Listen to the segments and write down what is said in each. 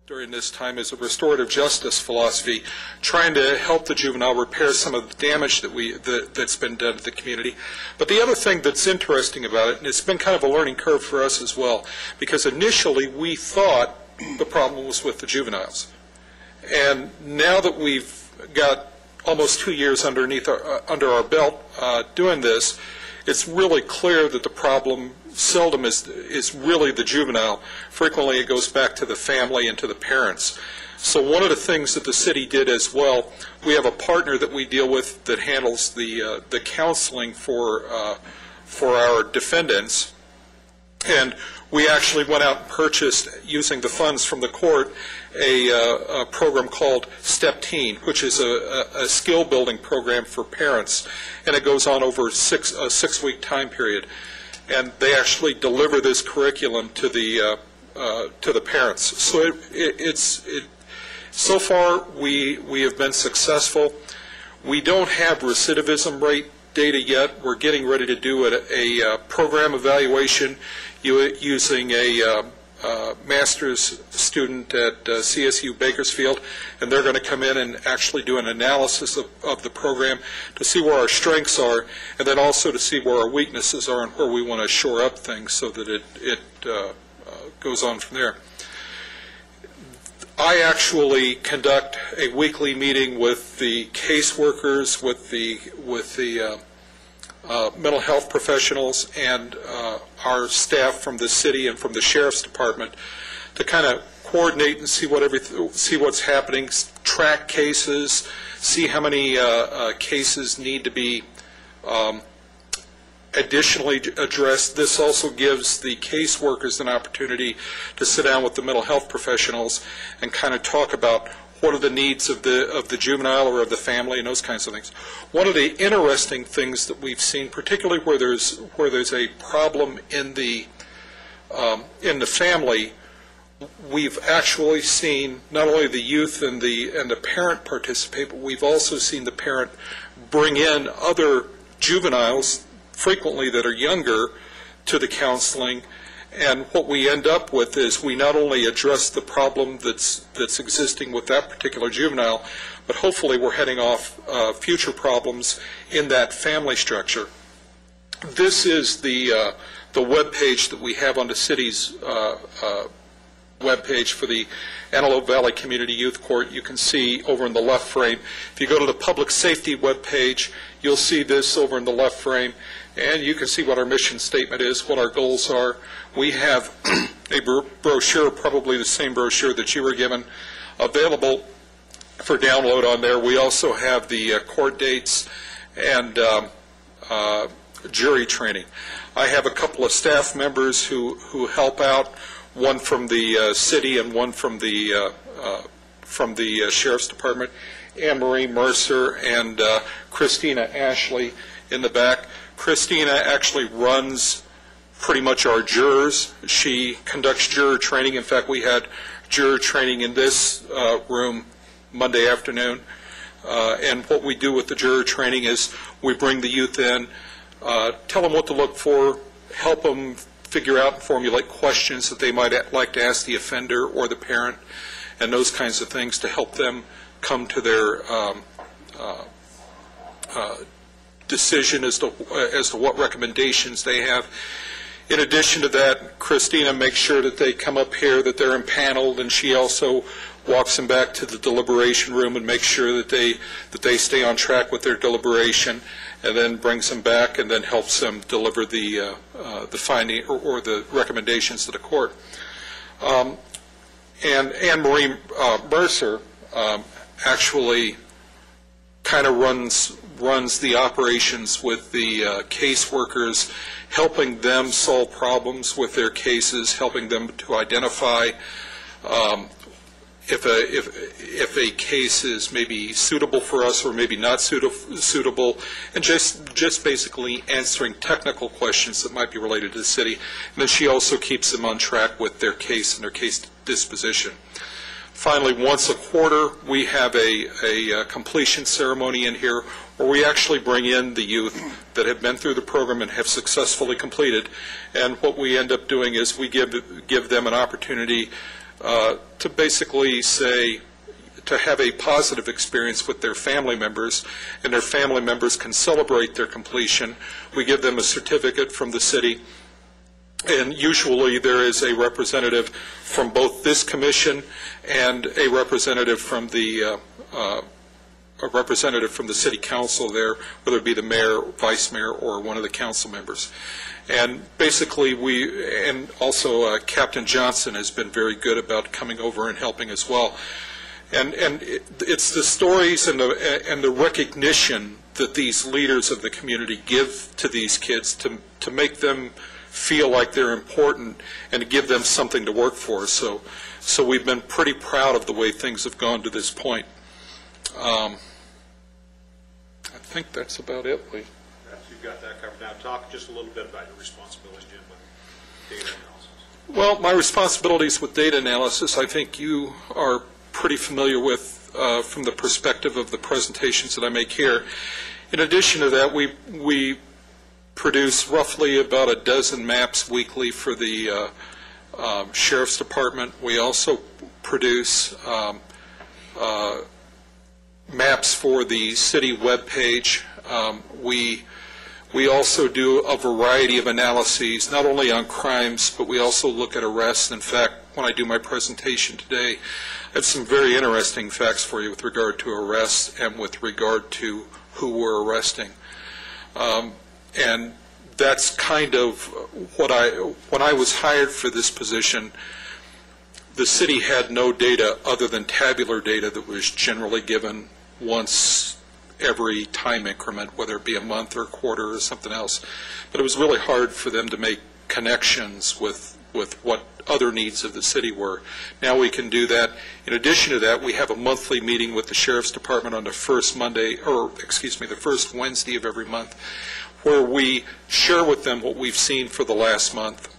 during this time is a restorative justice philosophy, trying to help the juvenile repair some of the damage that's been done to the community. But the other thing that's interesting about it, and it's been kind of a learning curve for us as well, because initially we thought the problem was with the juveniles. And now that we've got almost 2 years under our belt doing this, it's really clear that the problem seldom is really the juvenile. Frequently it goes back to the family and to the parents. So one of the things that the city did as well, we have a partner that we deal with that handles the counseling for our defendants, and we actually went out and purchased, using the funds from the court, a program called Step Teen, which is a skill building program for parents, and it goes on over a six-week time period. And they actually deliver this curriculum to the parents. So so far we have been successful. We don't have recidivism rate data yet. We're getting ready to do a program evaluation using a master's student at CSU Bakersfield, and they're going to come in and actually do an analysis of the program to see where our strengths are, and then also to see where our weaknesses are and where we want to shore up things so that it goes on from there. I actually conduct a weekly meeting with the caseworkers, with the mental health professionals, and our staff from the city and from the sheriff's department to kind of coordinate and see what's happening, track cases, see how many cases need to be additionally addressed. This also gives the caseworkers an opportunity to sit down with the mental health professionals and kind of talk about what are the needs of the juvenile or of the family and those kinds of things. One of the interesting things that we've seen, particularly where there's a problem in the family, we've actually seen not only the youth and the parent participate, but we've also seen the parent bring in other juveniles, frequently that are younger, to the counseling. And what we end up with is we not only address the problem that's existing with that particular juvenile, but hopefully we're heading off future problems in that family structure. This is the web page that we have on the city's web page for the Antelope Valley Community Youth Court. You can see over in the left frame. If you go to the public safety web page, you'll see this over in the left frame, and you can see what our mission statement is, what our goals are. We have a brochure, probably the same brochure that you were given, available for download on there. We also have the court dates and jury training. I have a couple of staff members who help out, one from the city and one from the sheriff's department, Anne-Marie Mercer and Christina Ashley in the back. Christina actually runs pretty much our jurors. She conducts juror training. In fact, we had juror training in this room Monday afternoon. And what we do with the juror training is we bring the youth in, tell them what to look for, help them figure out and formulate questions that they might like to ask the offender or the parent, and those kinds of things to help them come to their decision as to what recommendations they have. In addition to that, Christina makes sure that they come up here, that they're impaneled, and she also walks them back to the deliberation room and makes sure that they stay on track with their deliberation, and then brings them back and then helps them deliver the finding or the recommendations to the court. And Anne-Marie Mercer actually kind of runs the operations with the caseworkers, helping them solve problems with their cases, helping them to identify if a case is maybe suitable for us or maybe not suitable, and just basically answering technical questions that might be related to the city. And then she also keeps them on track with their case and their case disposition. Finally, once a quarter, we have a completion ceremony in here where we actually bring in the youth that have been through the program and have successfully completed. And what we end up doing is we give them an opportunity to basically say, to have a positive experience with their family members, and their family members can celebrate their completion. We give them a certificate from the city, and usually there is a representative from both this commission and a representative from the city council there, whether it be the mayor, vice mayor, or one of the council members. And basically and also Captain Johnson has been very good about coming over and helping as well. And it's the stories and the recognition that these leaders of the community give to these kids to make them feel like they're important and to give them something to work for. So we've been pretty proud of the way things have gone to this point. I think that's about it, Lee. You've got that covered. Now talk just a little bit about your responsibilities, Jim, with data analysis. Well, my responsibilities with data analysis, I think you are pretty familiar with from the perspective of the presentations that I make here. In addition to that, we produce roughly about a dozen maps weekly for the Sheriff's Department. We also produce maps for the city webpage. We also do a variety of analyses, not only on crimes, but we also look at arrests. In fact, when I do my presentation today, I have some very interesting facts for you with regard to arrests and with regard to who we're arresting. And that's kind of what when I was hired for this position, the city had no data other than tabular data that was generally given once every time increment, whether it be a month or a quarter or something else. But it was really hard for them to make connections with what other needs of the city were. Now we can do that. In addition to that, we have a monthly meeting with the Sheriff's Department on the first the first Wednesday of every month, where we share with them what we've seen for the last month.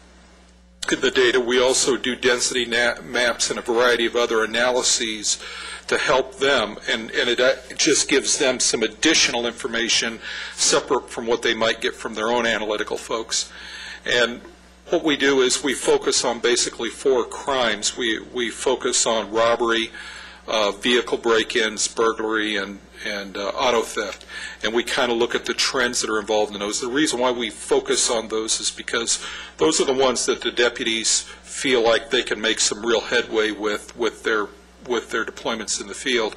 The data. We also do density maps and a variety of other analyses to help them, and it just gives them some additional information separate from what they might get from their own analytical folks. And what we do is we focus on basically 4 crimes. We focus on robbery, vehicle break-ins, burglary, and auto theft. And we kind of look at the trends that are involved in those. The reason why we focus on those is because those are the ones that the deputies feel like they can make some real headway with their deployments in the field.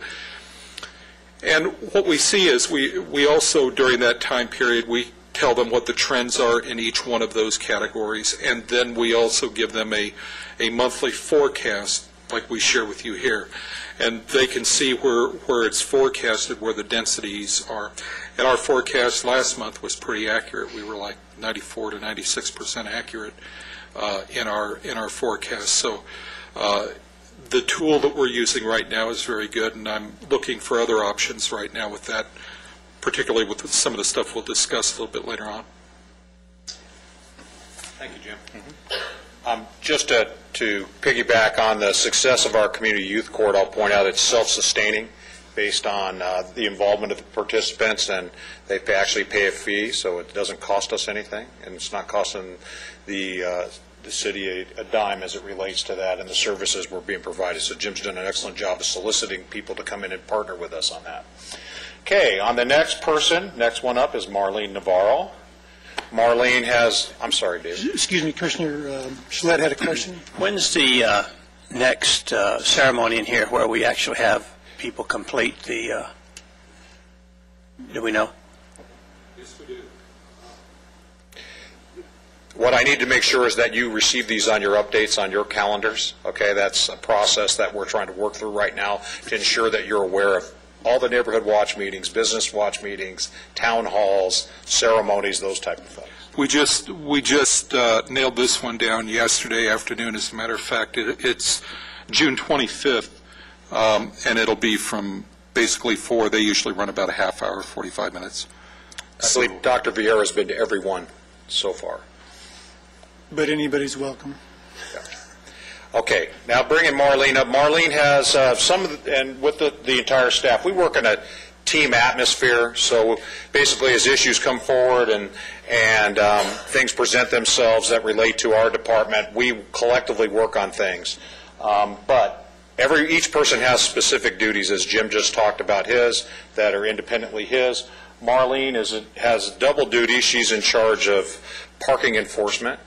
And what we see is we also, during that time period, we tell them what the trends are in each one of those categories, and then we also give them a monthly forecast like we share with you here. And they can see where it's forecasted, where the densities are. And our forecast last month was pretty accurate. We were like 94 to 96% accurate in our forecast. So the tool that we're using right now is very good, and I'm looking for other options right now with that, particularly with some of the stuff we'll discuss a little bit later on. Thank you, Jim. Just to piggyback on the success of our community youth court, I'll point out it's self-sustaining based on the involvement of the participants, and they actually pay a fee, so it doesn't cost us anything, and it's not costing the city a dime as it relates to that and the services we're being provided. So Jim's done an excellent job of soliciting people to come in and partner with us on that. Okay, on the next one up is Marlene Navarro. Marlene has, I'm sorry, Dave. Excuse me, Commissioner Schlett had a question. When's the next ceremony in here where we actually have people complete the, do we know? Yes, we do. What I need to make sure is that you receive these on your updates on your calendars. Okay, that's a process that we're trying to work through right now to ensure that you're aware of all the neighborhood watch meetings, business watch meetings, town halls, ceremonies, those type of things. We just nailed this one down yesterday afternoon. As a matter of fact, it's June 25th, and it'll be from basically 4. They usually run about a half hour, 45 minutes. I believe Dr. Vieira has been to every one so far. But anybody's welcome. Okay, now bringing Marlene up. Marlene has and with the entire staff, we work in a team atmosphere. So basically, as issues come forward and things present themselves that relate to our department, we collectively work on things. But each person has specific duties, as Jim just talked about his, that are independently his. Marlene has double duty. She's in charge of parking enforcement,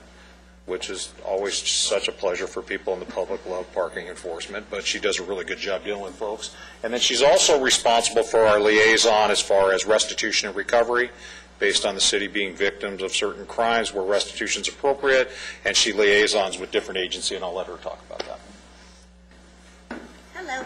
which is always such a pleasure for people in the public, love parking enforcement, but she does a really good job dealing with folks. And then she's also responsible for our liaison as far as restitution and recovery, based on the city being victims of certain crimes where restitution is appropriate, and she liaisons with different agencies, and I'll let her talk about that. Hello.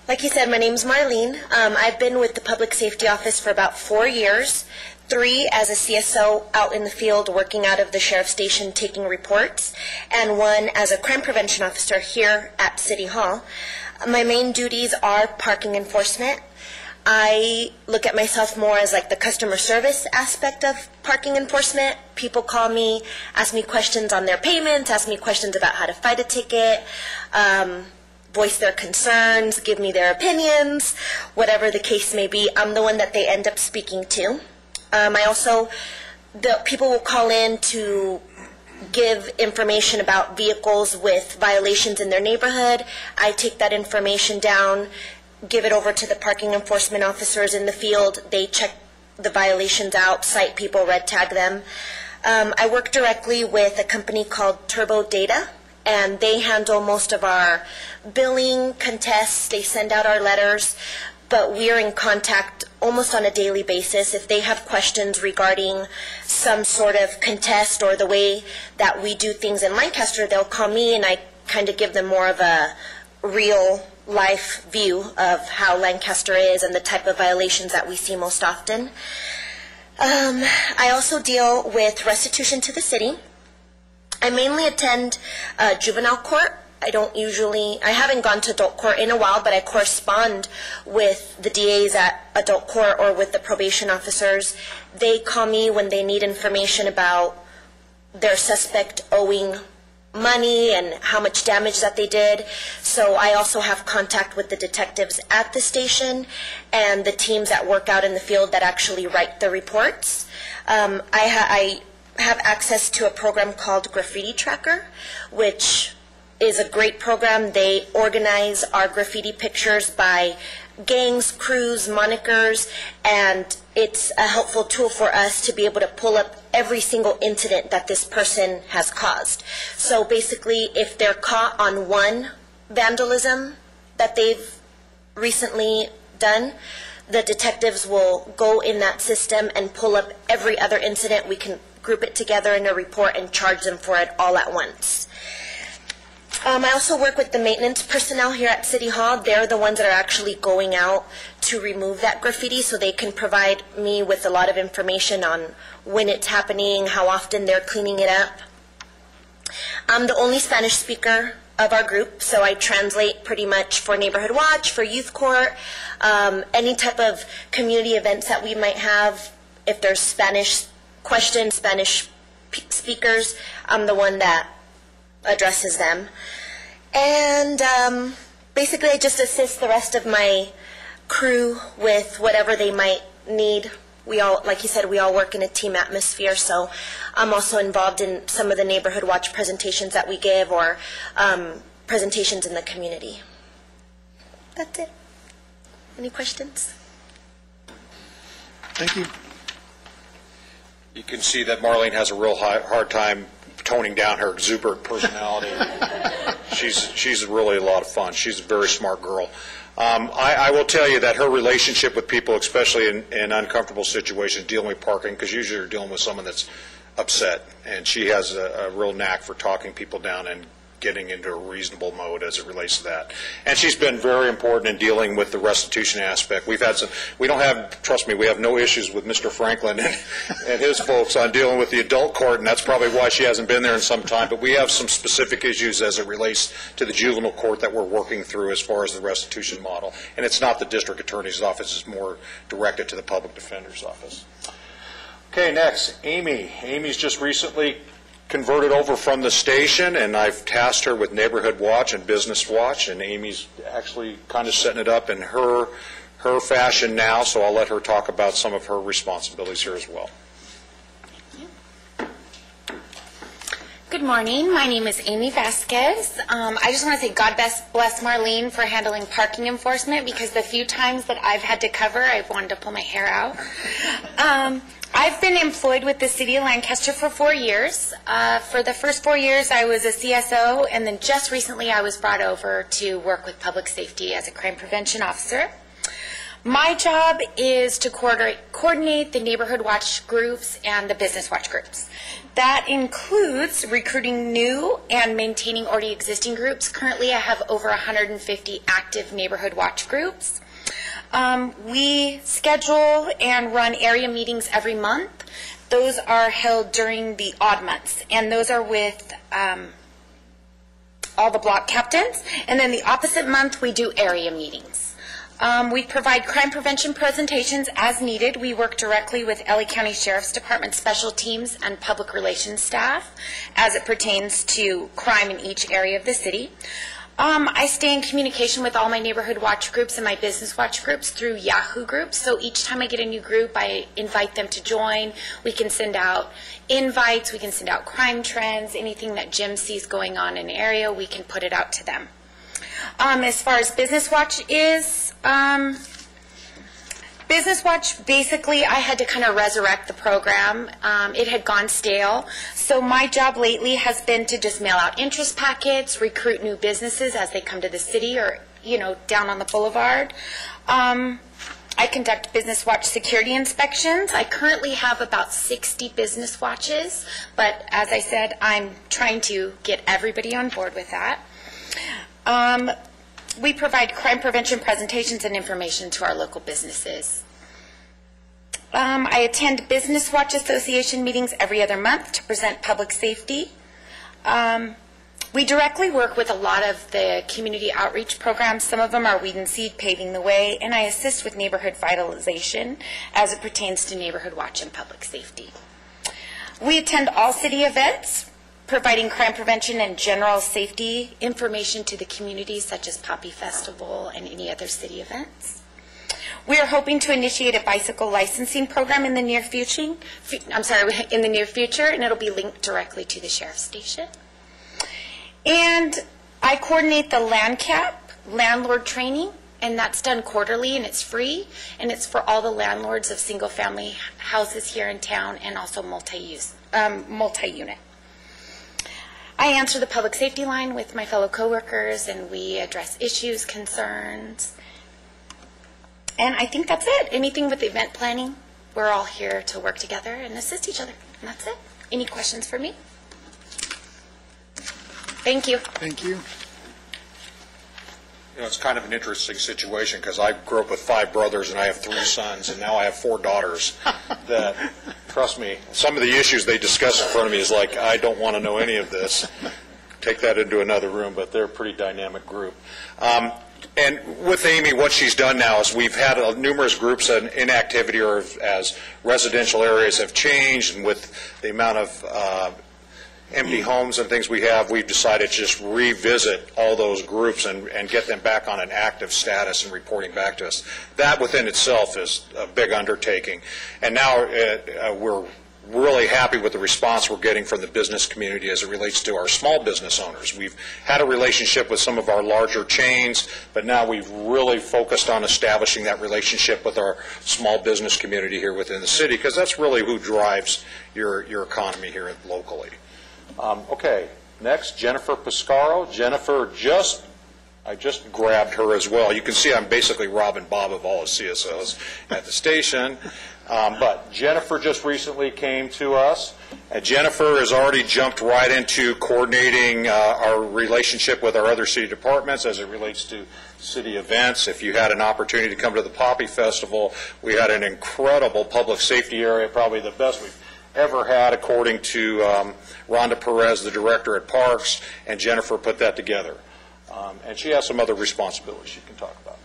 Like he said, my name's Marlene. I've been with the Public Safety Office for about 4 years, 3 as a CSO out in the field working out of the Sheriff's Station taking reports, and 1 as a crime prevention officer here at City Hall. My main duties are parking enforcement. I look at myself more as like the customer service aspect of parking enforcement. People call me, ask me questions on their payments, ask me questions about how to fight a ticket, voice their concerns, give me their opinions, whatever the case may be. I'm the one that they end up speaking to. The people will call in to give information about vehicles with violations in their neighborhood. I take that information down, give it over to the parking enforcement officers in the field. They check the violations out, cite people, red tag them. I work directly with a company called Turbo Data, and they handle most of our billing contests. They send out our letters, but we're in contact almost on a daily basis. If they have questions regarding some sort of contest or the way that we do things in Lancaster, they'll call me, and I kind of give them more of a real life view of how Lancaster is and the type of violations that we see most often. I also deal with restitution to the city. I mainly attend juvenile court. I haven't gone to adult court in a while, but I correspond with the DAs at adult court or with the probation officers. They call me when they need information about their suspect owing money and how much damage that they did. So I also have contact with the detectives at the station and the teams that work out in the field that actually write the reports. I have access to a program called Graffiti Tracker, which is a great program. They organize our graffiti pictures by gangs, crews, monikers, and it's a helpful tool for us to be able to pull up every single incident that this person has caused. So basically, if they're caught on one vandalism that they've recently done, the detectives will go in that system and pull up every other incident. We can group it together in a report and charge them for it all at once. I also work with the maintenance personnel here at City Hall. They're the ones that are actually going out to remove that graffiti, so they can provide me with a lot of information on when it's happening, how often they're cleaning it up. I'm the only Spanish speaker of our group, so I translate pretty much for Neighborhood Watch, for Youth Court, any type of community events that we might have. If there's Spanish questions, Spanish speakers, I'm the one that addresses them. And basically I just assist the rest of my crew with whatever they might need. We all, like you said, we all work in a team atmosphere, so I'm also involved in some of the Neighborhood Watch presentations that we give, or presentations in the community. That's it. Any questions? Thank you. You can see that Marlene has a real hard time toning down her exuberant personality. She's really a lot of fun. She's a very smart girl. I will tell you that her relationship with people, especially in uncomfortable situations, dealing with parking, because usually you're dealing with someone that's upset, and she has a real knack for talking people down and getting into a reasonable mode as it relates to that. And she's been very important in dealing with the restitution aspect. We don't have, trust me, we have no issues with Mr. Franklin and his folks on dealing with the adult court, and that's probably why she hasn't been there in some time. But we have some specific issues as it relates to the juvenile court that we're working through as far as the restitution model. And it's not the district attorney's office, it's more directed to the public defender's office. Okay, next, Amy. Amy's just recently converted over from the station, and I've tasked her with Neighborhood Watch and Business Watch, and Amy's actually kind of setting it up in her fashion now, so I'll let her talk about some of her responsibilities here as well. Good morning. My name is Amy Vasquez. I just want to say God bless Marlene for handling parking enforcement, because the few times that I've had to cover, I've wanted to pull my hair out. I've been employed with the City of Lancaster for 4 years. For the first 4 years, I was a CSO, and then just recently I was brought over to work with public safety as a crime prevention officer. My job is to coordinate the neighborhood watch groups and the business watch groups. That includes recruiting new and maintaining already existing groups. Currently, I have over 150 active neighborhood watch groups. We schedule and run area meetings every month. Those are held during the odd months, and those are with all the block captains. And then the opposite month, we do area meetings. We provide crime prevention presentations as needed. We work directly with LA County Sheriff's Department special teams and public relations staff as it pertains to crime in each area of the city. I stay in communication with all my neighborhood watch groups and my business watch groups through Yahoo groups. So each time I get a new group, I invite them to join. We can send out invites. We can send out crime trends. Anything that Jim sees going on in an area, we can put it out to them. As far as Business Watch is, Business Watch, basically, I had to kind of resurrect the program. It had gone stale. So my job lately has been to just mail out interest packets, recruit new businesses as they come to the city or, down on the boulevard. I conduct Business Watch security inspections. I currently have about 60 Business Watches, but as I said, I'm trying to get everybody on board with that. We provide crime prevention presentations and information to our local businesses. I attend Business Watch Association meetings every other month to present public safety. We directly work with a lot of the community outreach programs. Some of them are Weed and Seed, Paving the Way, and I assist with neighborhood vitalization as it pertains to neighborhood watch and public safety. We attend all city events, providing crime prevention and general safety information to the community, such as Poppy Festival and any other city events. We are hoping to initiate a bicycle licensing program in the near future. And it'll be linked directly to the sheriff's station. And I coordinate the LandCap landlord training, and that's done quarterly, and it's free, and it's for all the landlords of single-family houses here in town and also multi-unit. I answer the public safety line with my fellow coworkers, and we address issues, concerns. And I think that's it. Anything with event planning, we're all here to work together and assist each other. And that's it. Any questions for me? Thank you. Thank you. It's kind of an interesting situation because I grew up with 5 brothers and I have 3 sons, and now I have 4 daughters that, trust me, some of the issues they discuss in front of me is like, I don't want to know any of this. Take that into another room, but they're a pretty dynamic group. And with Amy, what she's done now is we've had numerous groups in inactivity, or as residential areas have changed, and with the amount of empty homes and things we have, we've decided to just revisit all those groups and get them back on an active status and reporting back to us. That within itself is a big undertaking. And now we're really happy with the response we're getting from the business community as it relates to our small business owners. We've had a relationship with some of our larger chains, but now we've really focused on establishing that relationship with our small business community here within the city, because that's really who drives your economy here locally. Okay, next, Jennifer Piscaro. Jennifer, I just grabbed her as well. You can see I'm basically Robin Bob of all the CSOs at the station. But Jennifer just recently came to us. Jennifer has already jumped right into coordinating our relationship with our other city departments as it relates to city events. If you had an opportunity to come to the Poppy Festival, we had an incredible public safety area, probably the best we've ever had, according to Rhonda Perez, the director at Parks, and Jennifer put that together. And she has some other responsibilities she can talk about.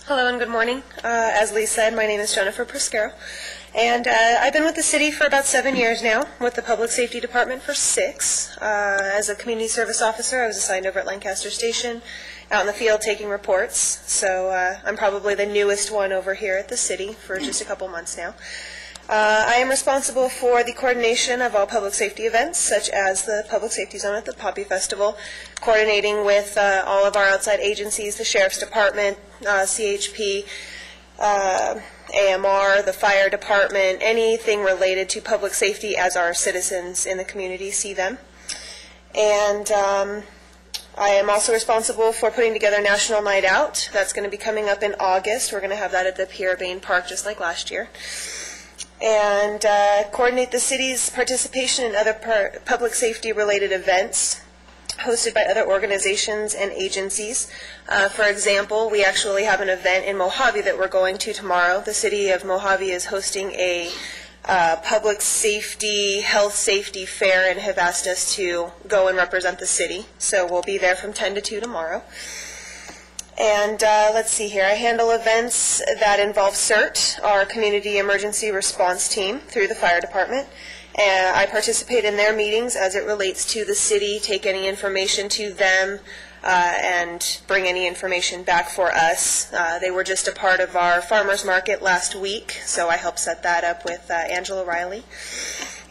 Hello and good morning. As Lee said, my name is Jennifer Piscaro, and I've been with the city for about 7 years now, with the Public Safety Department for 6. As a community service officer, I was assigned over at Lancaster Station, out in the field taking reports, so I'm probably the newest one over here at the city for just a couple months now. I am responsible for the coordination of all public safety events, such as the Public Safety Zone at the Poppy Festival, coordinating with all of our outside agencies, the Sheriff's Department, CHP, AMR, the Fire Department, anything related to public safety as our citizens in the community see them. And I am also responsible for putting together National Night Out. That's going to be coming up in August. We're going to have that at the Pierre Bain Park, just like last year. And coordinate the city's participation in other public safety-related events hosted by other organizations and agencies. For example, we actually have an event in Mojave that we're going to tomorrow. The city of Mojave is hosting a public safety, health safety fair and have asked us to go and represent the city. So we'll be there from 10 to 2 tomorrow. And let's see here, I handle events that involve CERT, our Community Emergency Response Team, through the Fire Department. And I participate in their meetings as it relates to the city, take any information to them, and bring any information back for us. They were just a part of our farmers market last week, so I helped set that up with Angela Riley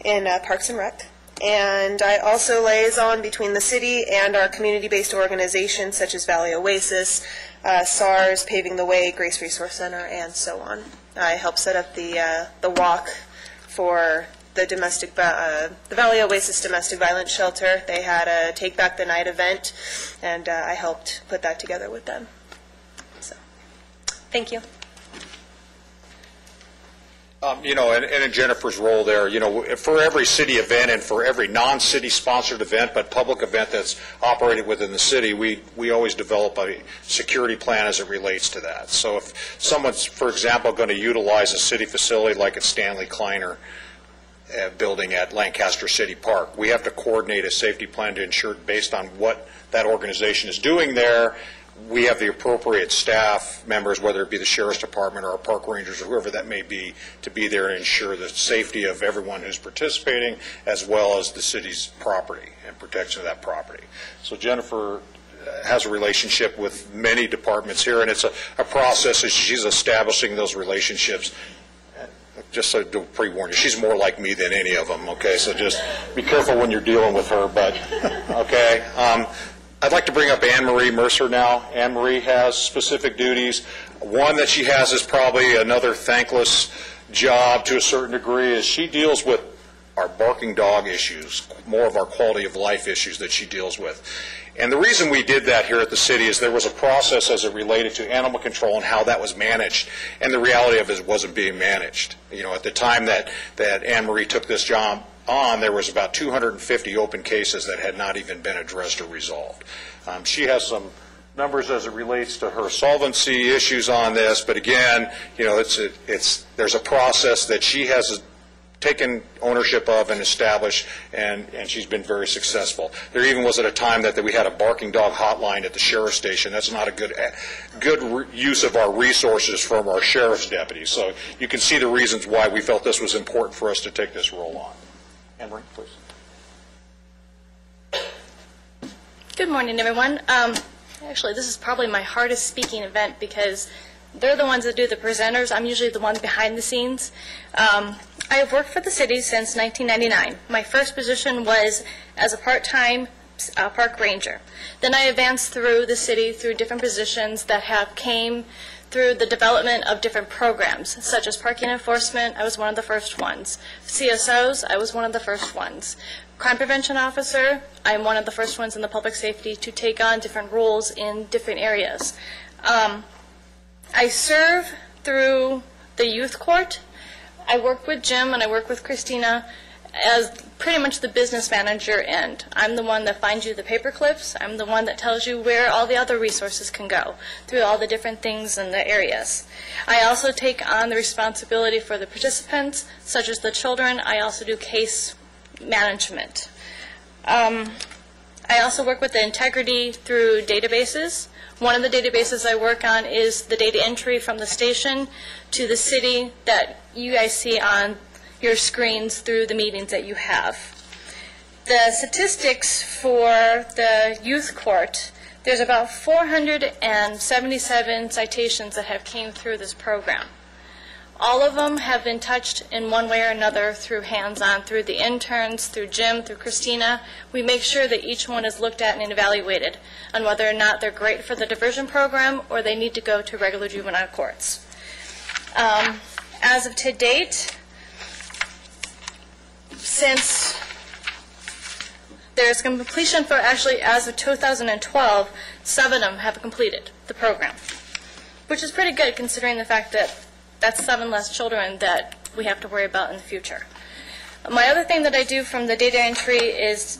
in Parks and Rec. And I also liaison between the city and our community-based organizations such as Valley Oasis, SARS, Paving the Way, Grace Resource Center, and so on. I helped set up the walk for the Valley Oasis Domestic Violence Shelter. They had a Take Back the Night event, and I helped put that together with them. So, thank you. And in Jennifer's role there, for every city event and for every non-city sponsored event but public event that's operated within the city, we always develop a security plan as it relates to that. So if someone's, for example, going to utilize a city facility like at Stanley Kleiner building at Lancaster City Park, we have to coordinate a safety plan to ensure, based on what that organization is doing there, we have the appropriate staff members, whether it be the Sheriff's Department or our park rangers or whoever that may be, to be there and ensure the safety of everyone who's participating, as well as the city's property and protection of that property. So Jennifer has a relationship with many departments here, and it's a process as she's establishing those relationships. Just so to pre-warn you, she's more like me than any of them, okay? So just be careful when you're dealing with her, but, okay? I'd like to bring up Anne Marie Mercer now. Anne Marie has specific duties. One that she has is probably another thankless job to a certain degree, is she deals with our barking dog issues, more of our quality of life issues that she deals with. And the reason we did that here at the city is there was a process as it related to animal control and how that was managed, and the reality of it wasn't being managed. At the time that Anne Marie took this job on, there was about 250 open cases that had not even been addressed or resolved. She has some numbers as it relates to her solvency issues on this, but again, there's a process that she has taken ownership of and established, and she's been very successful. There even was at a time that we had a barking dog hotline at the sheriff's station. That's not a good use of our resources from our sheriff's deputies. So you can see the reasons why we felt this was important for us to take this role on. Anne-Marie, please. Good morning, everyone. Actually, this is probably my hardest speaking event because they're the ones that do the presenters. I'm usually the one behind the scenes. I have worked for the city since 1999. My first position was as a part-time park ranger. Then I advanced through the city through different positions that have came through the development of different programs, such as parking enforcement. I was one of the first ones. CSOs, I was one of the first ones. Crime prevention officer, I'm one of the first ones in the public safety to take on different roles in different areas. I serve through the youth court. I work with Jim and I work with Christina as pretty much the business manager end. I'm the one that finds you the paper clips. I'm the one that tells you where all the other resources can go through all the different things in the areas. I also take on the responsibility for the participants, such as the children. I also do case management. I also work with the integrity through databases. One of the databases I work on is the data entry from the station to the city that you guys see on your screens through the meetings that you have. The statistics for the youth court, there's about 477 citations that have came through this program. All of them have been touched in one way or another through hands-on, through the interns, through Jim, through Christina. We make sure that each one is looked at and evaluated on whether or not they're great for the diversion program or they need to go to regular juvenile courts. As of to date, since there's completion for, actually, as of 2012, 7 of them have completed the program, which is pretty good considering the fact that that's 7 less children that we have to worry about in the future. My other thing that I do from the data entry is,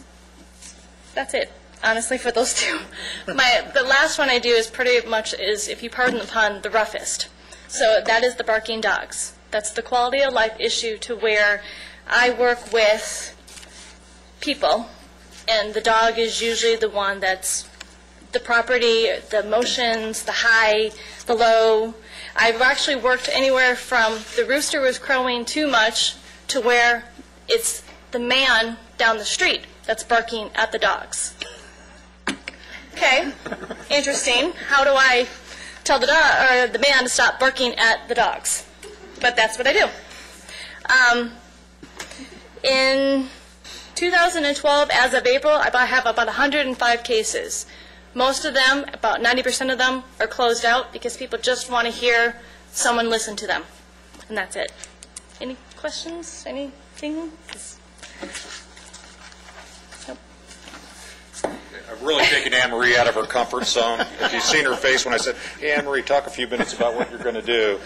that's it, honestly, for those 2. The last one I do is pretty much, if you pardon the pun, the roughest. So that is the barking dogs. That's the quality of life issue to where I work with people, and the dog is usually the one that's the property, the emotions, the high, the low. I've actually worked anywhere from the rooster was crowing too much to where it's the man down the street that's barking at the dogs. Okay, interesting. How do I tell the dog or the man to stop barking at the dogs? But that's what I do. In 2012, as of April, I have about 105 cases. Most of them, about 90% of them, are closed out because people just want to hear someone listen to them. And that's it. Any questions? Anything? Nope. I've really taken Anne-Marie out of her comfort zone. If you've seen her face when I said, hey, Anne-Marie, talk a few minutes about what you're going to do.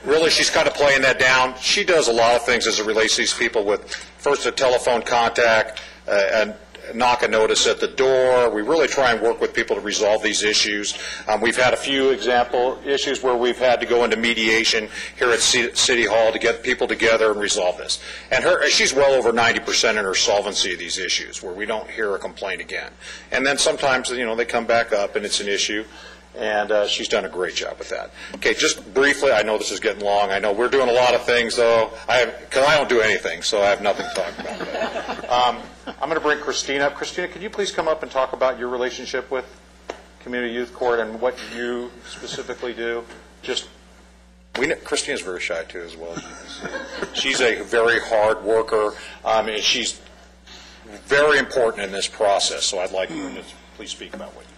Really, she's kind of playing that down. She does a lot of things as it relates to these people with, first, a telephone contact, and knock a notice at the door. We really try and work with people to resolve these issues. We've had a few example issues where we've had to go into mediation here at City Hall to get people together and resolve this. And she's well over 90% in her solvency of these issues, where we don't hear a complaint again. And then sometimes, they come back up and it's an issue. And she's done a great job with that. Okay, just briefly, I know this is getting long. I know we're doing a lot of things, though, because I don't do anything, so I have nothing to talk about. I'm going to bring Christina up. Christina, could you please come up and talk about your relationship with Community Youth Court and what you specifically do? Christina's very shy, too, as well. She's a very hard worker, and she's very important in this process, so I'd like you to please speak about what you do.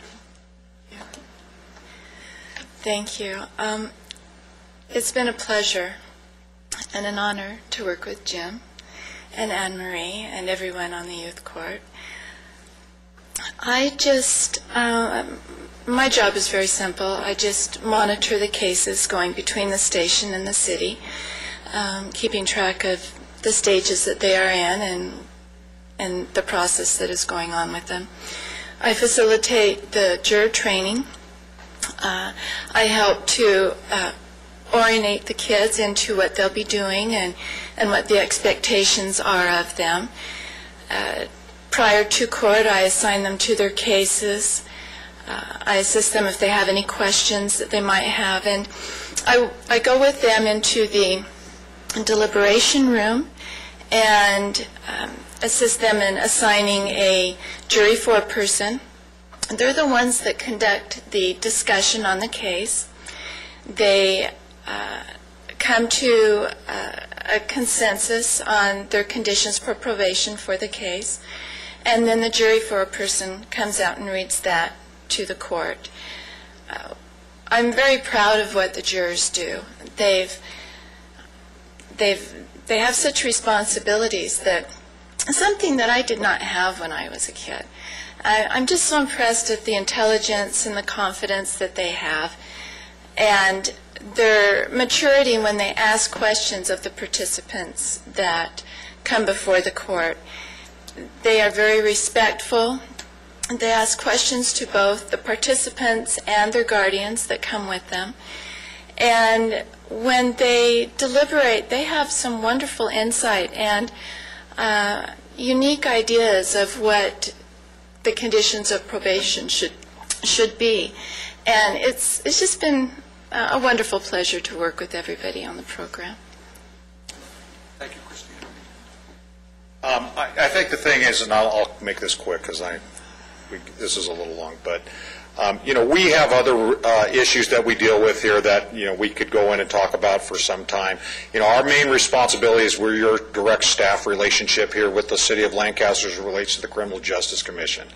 Thank you. It's been a pleasure and an honor to work with Jim and Anne-Marie and everyone on the Youth Court. My job is very simple. I just monitor the cases going between the station and the city, keeping track of the stages that they are in and the process that is going on with them. I facilitate the juror training. I help to orientate the kids into what they'll be doing and what the expectations are of them. Prior to court, I assign them to their cases. I assist them if they have any questions that they might have. And I go with them into the deliberation room and assist them in assigning a jury foreperson. They're the ones that conduct the discussion on the case. They come to a consensus on their conditions for probation for the case, and then the jury foreperson comes out and reads that to the court. I'm very proud of what the jurors do. They have such responsibilities that something that I did not have when I was a kid. I'm just so impressed at the intelligence and the confidence that they have and their maturity when they ask questions of the participants that come before the court. They are very respectful. They ask questions to both the participants and their guardians that come with them. And when they deliberate, they have some wonderful insight and unique ideas of what the conditions of probation should be. And it's just been a wonderful pleasure to work with everybody on the program. Thank you, Christina. I think the thing is, and I'll make this quick because this is a little long, but We have other issues that we deal with here that, we could go in and talk about for some time. Our main responsibility is we're your direct staff relationship here with the City of Lancaster as it relates to the Criminal Justice Commission.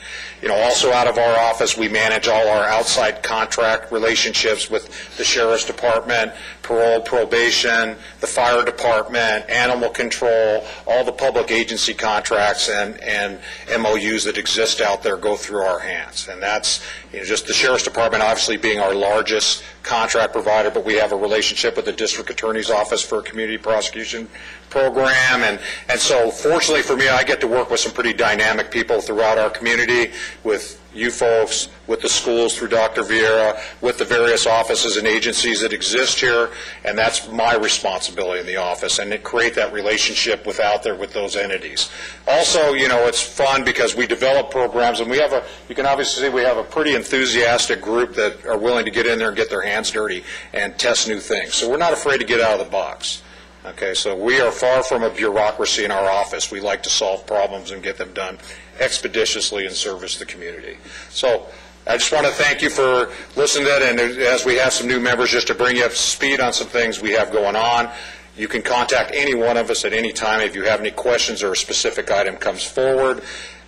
Also out of our office, we manage all our outside contract relationships with the Sheriff's Department, parole, probation, the fire department, animal control, all the public agency contracts and MOUs that exist out there go through our hands. And that's just the Sheriff's Department obviously being our largest contract provider, but we have a relationship with the District Attorney's Office for a community prosecution program. And so fortunately for me, I get to work with some pretty dynamic people throughout our community, with you folks, with the schools through Dr. Vieira, with the various offices and agencies that exist here, and that's my responsibility in the office, and to create that relationship out there with those entities. Also, it's fun because we develop programs, and you can obviously see we have a pretty enthusiastic group that are willing to get in there and get their hands dirty and test new things. So we're not afraid to get out of the box. Okay, so we are far from a bureaucracy in our office. We like to solve problems and get them done expeditiously and service the community. So I just want to thank you for listening to that, and as we have some new members, just to bring you up to speed on some things we have going on. You can contact any one of us at any time if you have any questions or a specific item comes forward,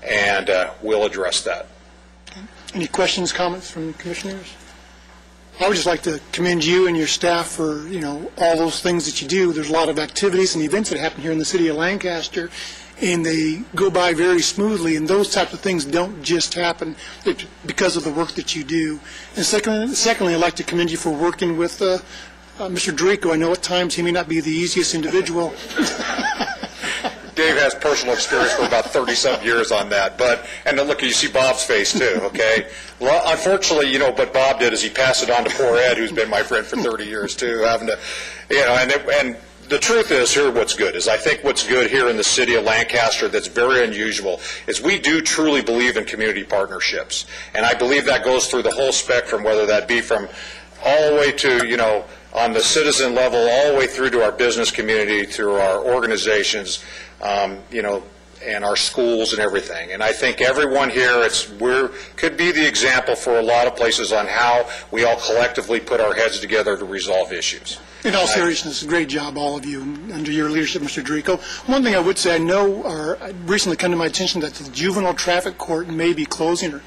and we'll address that. Any questions, comments from commissioners? I would just like to commend you and your staff for, all those things that you do. There's a lot of activities and events that happen here in the city of Lancaster, and they go by very smoothly, and those types of things don't just happen because of the work that you do. And secondly, I'd like to commend you for working with Mr. Dorico. I know at times he may not be the easiest individual. Dave has personal experience for about 30-something years on that. And look, you see Bob's face too, okay? Well, unfortunately, what Bob did is he passed it on to poor Ed, who's been my friend for 30 years too, having to, and the truth is, I think what's good here in the city of Lancaster that's very unusual is we do truly believe in community partnerships. And I believe that goes through the whole spectrum, whether that be from all the way to, on the citizen level, all the way through to our business community, through our organizations, and our schools and everything. And I think everyone here could be the example for a lot of places on how we all collectively put our heads together to resolve issues. In all seriousness, great job, all of you, under your leadership, Mr. Dorico. One thing I would say, I know, recently come to my attention that the juvenile traffic court may be closing, or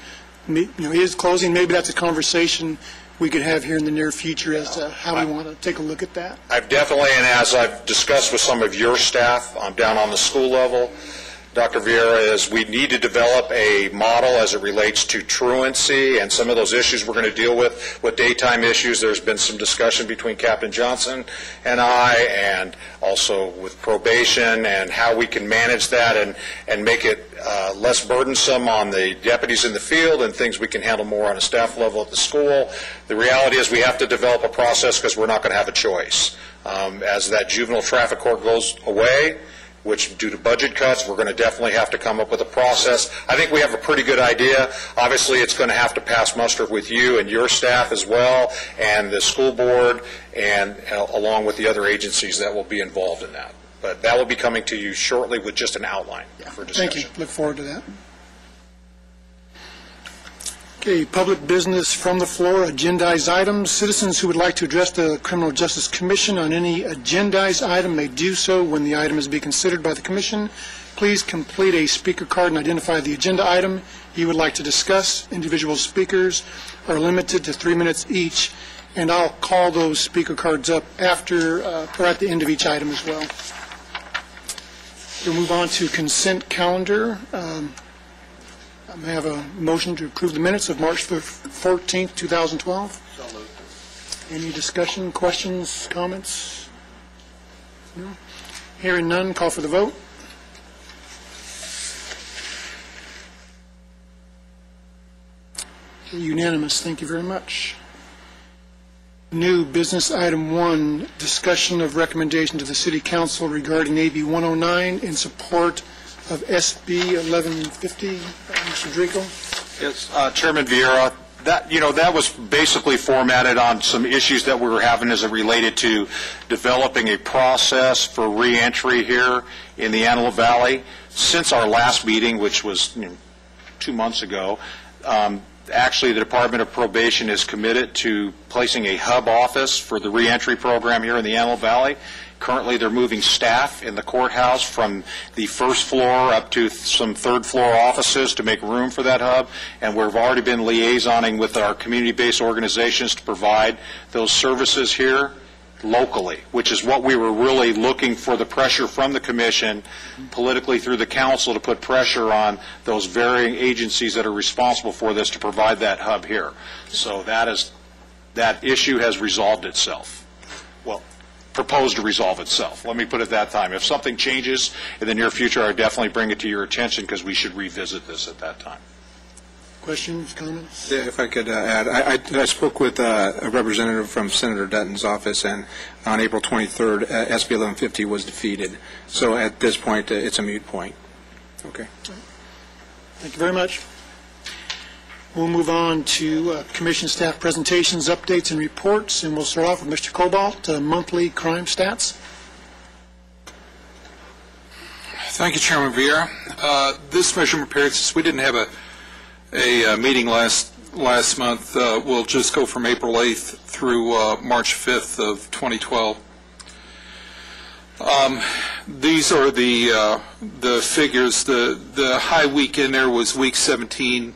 is closing. Maybe that's a conversation we could have here in the near future as to how we want to take a look at that. I've definitely, and as I've discussed with some of your staff down on the school level, Dr. Vieira, is we need to develop a model as it relates to truancy and some of those issues we're going to deal with daytime issues. There's been some discussion between Captain Johnson and I, and also with probation and how we can manage that and make it less burdensome on the deputies in the field and things we can handle more on a staff level at the school. The reality is we have to develop a process because we're not going to have a choice. As that juvenile traffic court goes away, which due to budget cuts, we're going to definitely have to come up with a process. I think we have a pretty good idea. Obviously, it's going to have to pass muster with you and your staff as well, and the school board, and along with the other agencies that will be involved in that. But that will be coming to you shortly with just an outline for discussion. Thank you. Look forward to that. Okay, public business from the floor, agendized items. Citizens who would like to address the Criminal Justice Commission on any agendized item may do so when the item is being considered by the Commission. Please complete a speaker card and identify the agenda item you would like to discuss. Individual speakers are limited to 3 minutes each, and I'll call those speaker cards up after or at the end of each item as well. We'll move on to consent calendar. I may have a motion to approve the minutes of March 14th, 2012. So moved. Any discussion, questions, comments? No? Hearing none, call for the vote. Unanimous. Thank you very much. New business item 1, discussion of recommendation to the City Council regarding AB 109 in support of SB 1150. Mr. Dorico? Yes, Chairman Vieira, that was basically formatted on some issues that we were having as it related to developing a process for reentry here in the Antelope Valley. Since our last meeting, which was 2 months ago, Actually, the Department of Probation is committed to placing a hub office for the reentry program here in the Antelope Valley. Currently, they're moving staff in the courthouse from the first floor up to some third-floor offices to make room for that hub, and we've already been liaisoning with our community-based organizations to provide those services here locally, which is what we were really looking for, the pressure from the commission politically through the council to put pressure on those varying agencies that are responsible for this to provide that hub here. So that issue has resolved itself. Well, proposed to resolve itself. Let me put it that time. If something changes in the near future, I definitely bring it to your attention because we should revisit this at that time. Questions, comments? Yeah, if I could add, I spoke with a representative from Senator Dutton's office, and on April 23rd, SB 1150 was defeated. So at this point, it's a moot point. Okay. Thank you very much. We'll move on to commission staff presentations, updates, and reports, and we'll start off with Mr. Cobalt, monthly crime stats. Thank you, Chairman Vieira. This measurement period, since we didn't have a meeting last month, will just go from April 8th through March 5th of 2012. These are the figures. The high week in there was week 17,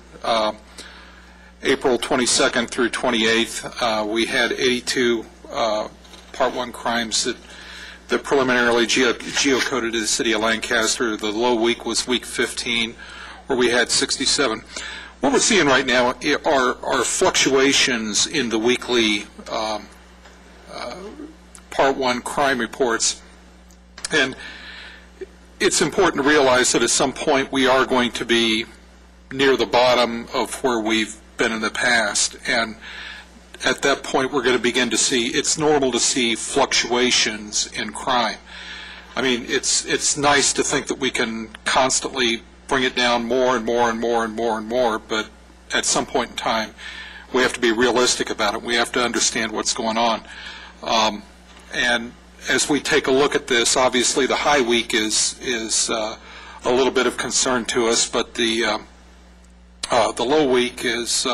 April 22nd through 28th. We had 82 Part 1 crimes that preliminarily geocoded to the city of Lancaster. The low week was week 15, where we had 67. What we're seeing right now are fluctuations in the weekly Part 1 crime reports. And it's important to realize that at some point we are going to be near the bottom of where we've been in the past. And at that point we're going to begin to see, it's normal to see fluctuations in crime. I mean, it's nice to think that we can constantly bring it down more and more and more and more and more, but at some point in time, we have to be realistic about it. We have to understand what's going on. And as we take a look at this, obviously the high week is a little bit of concern to us, but the low week is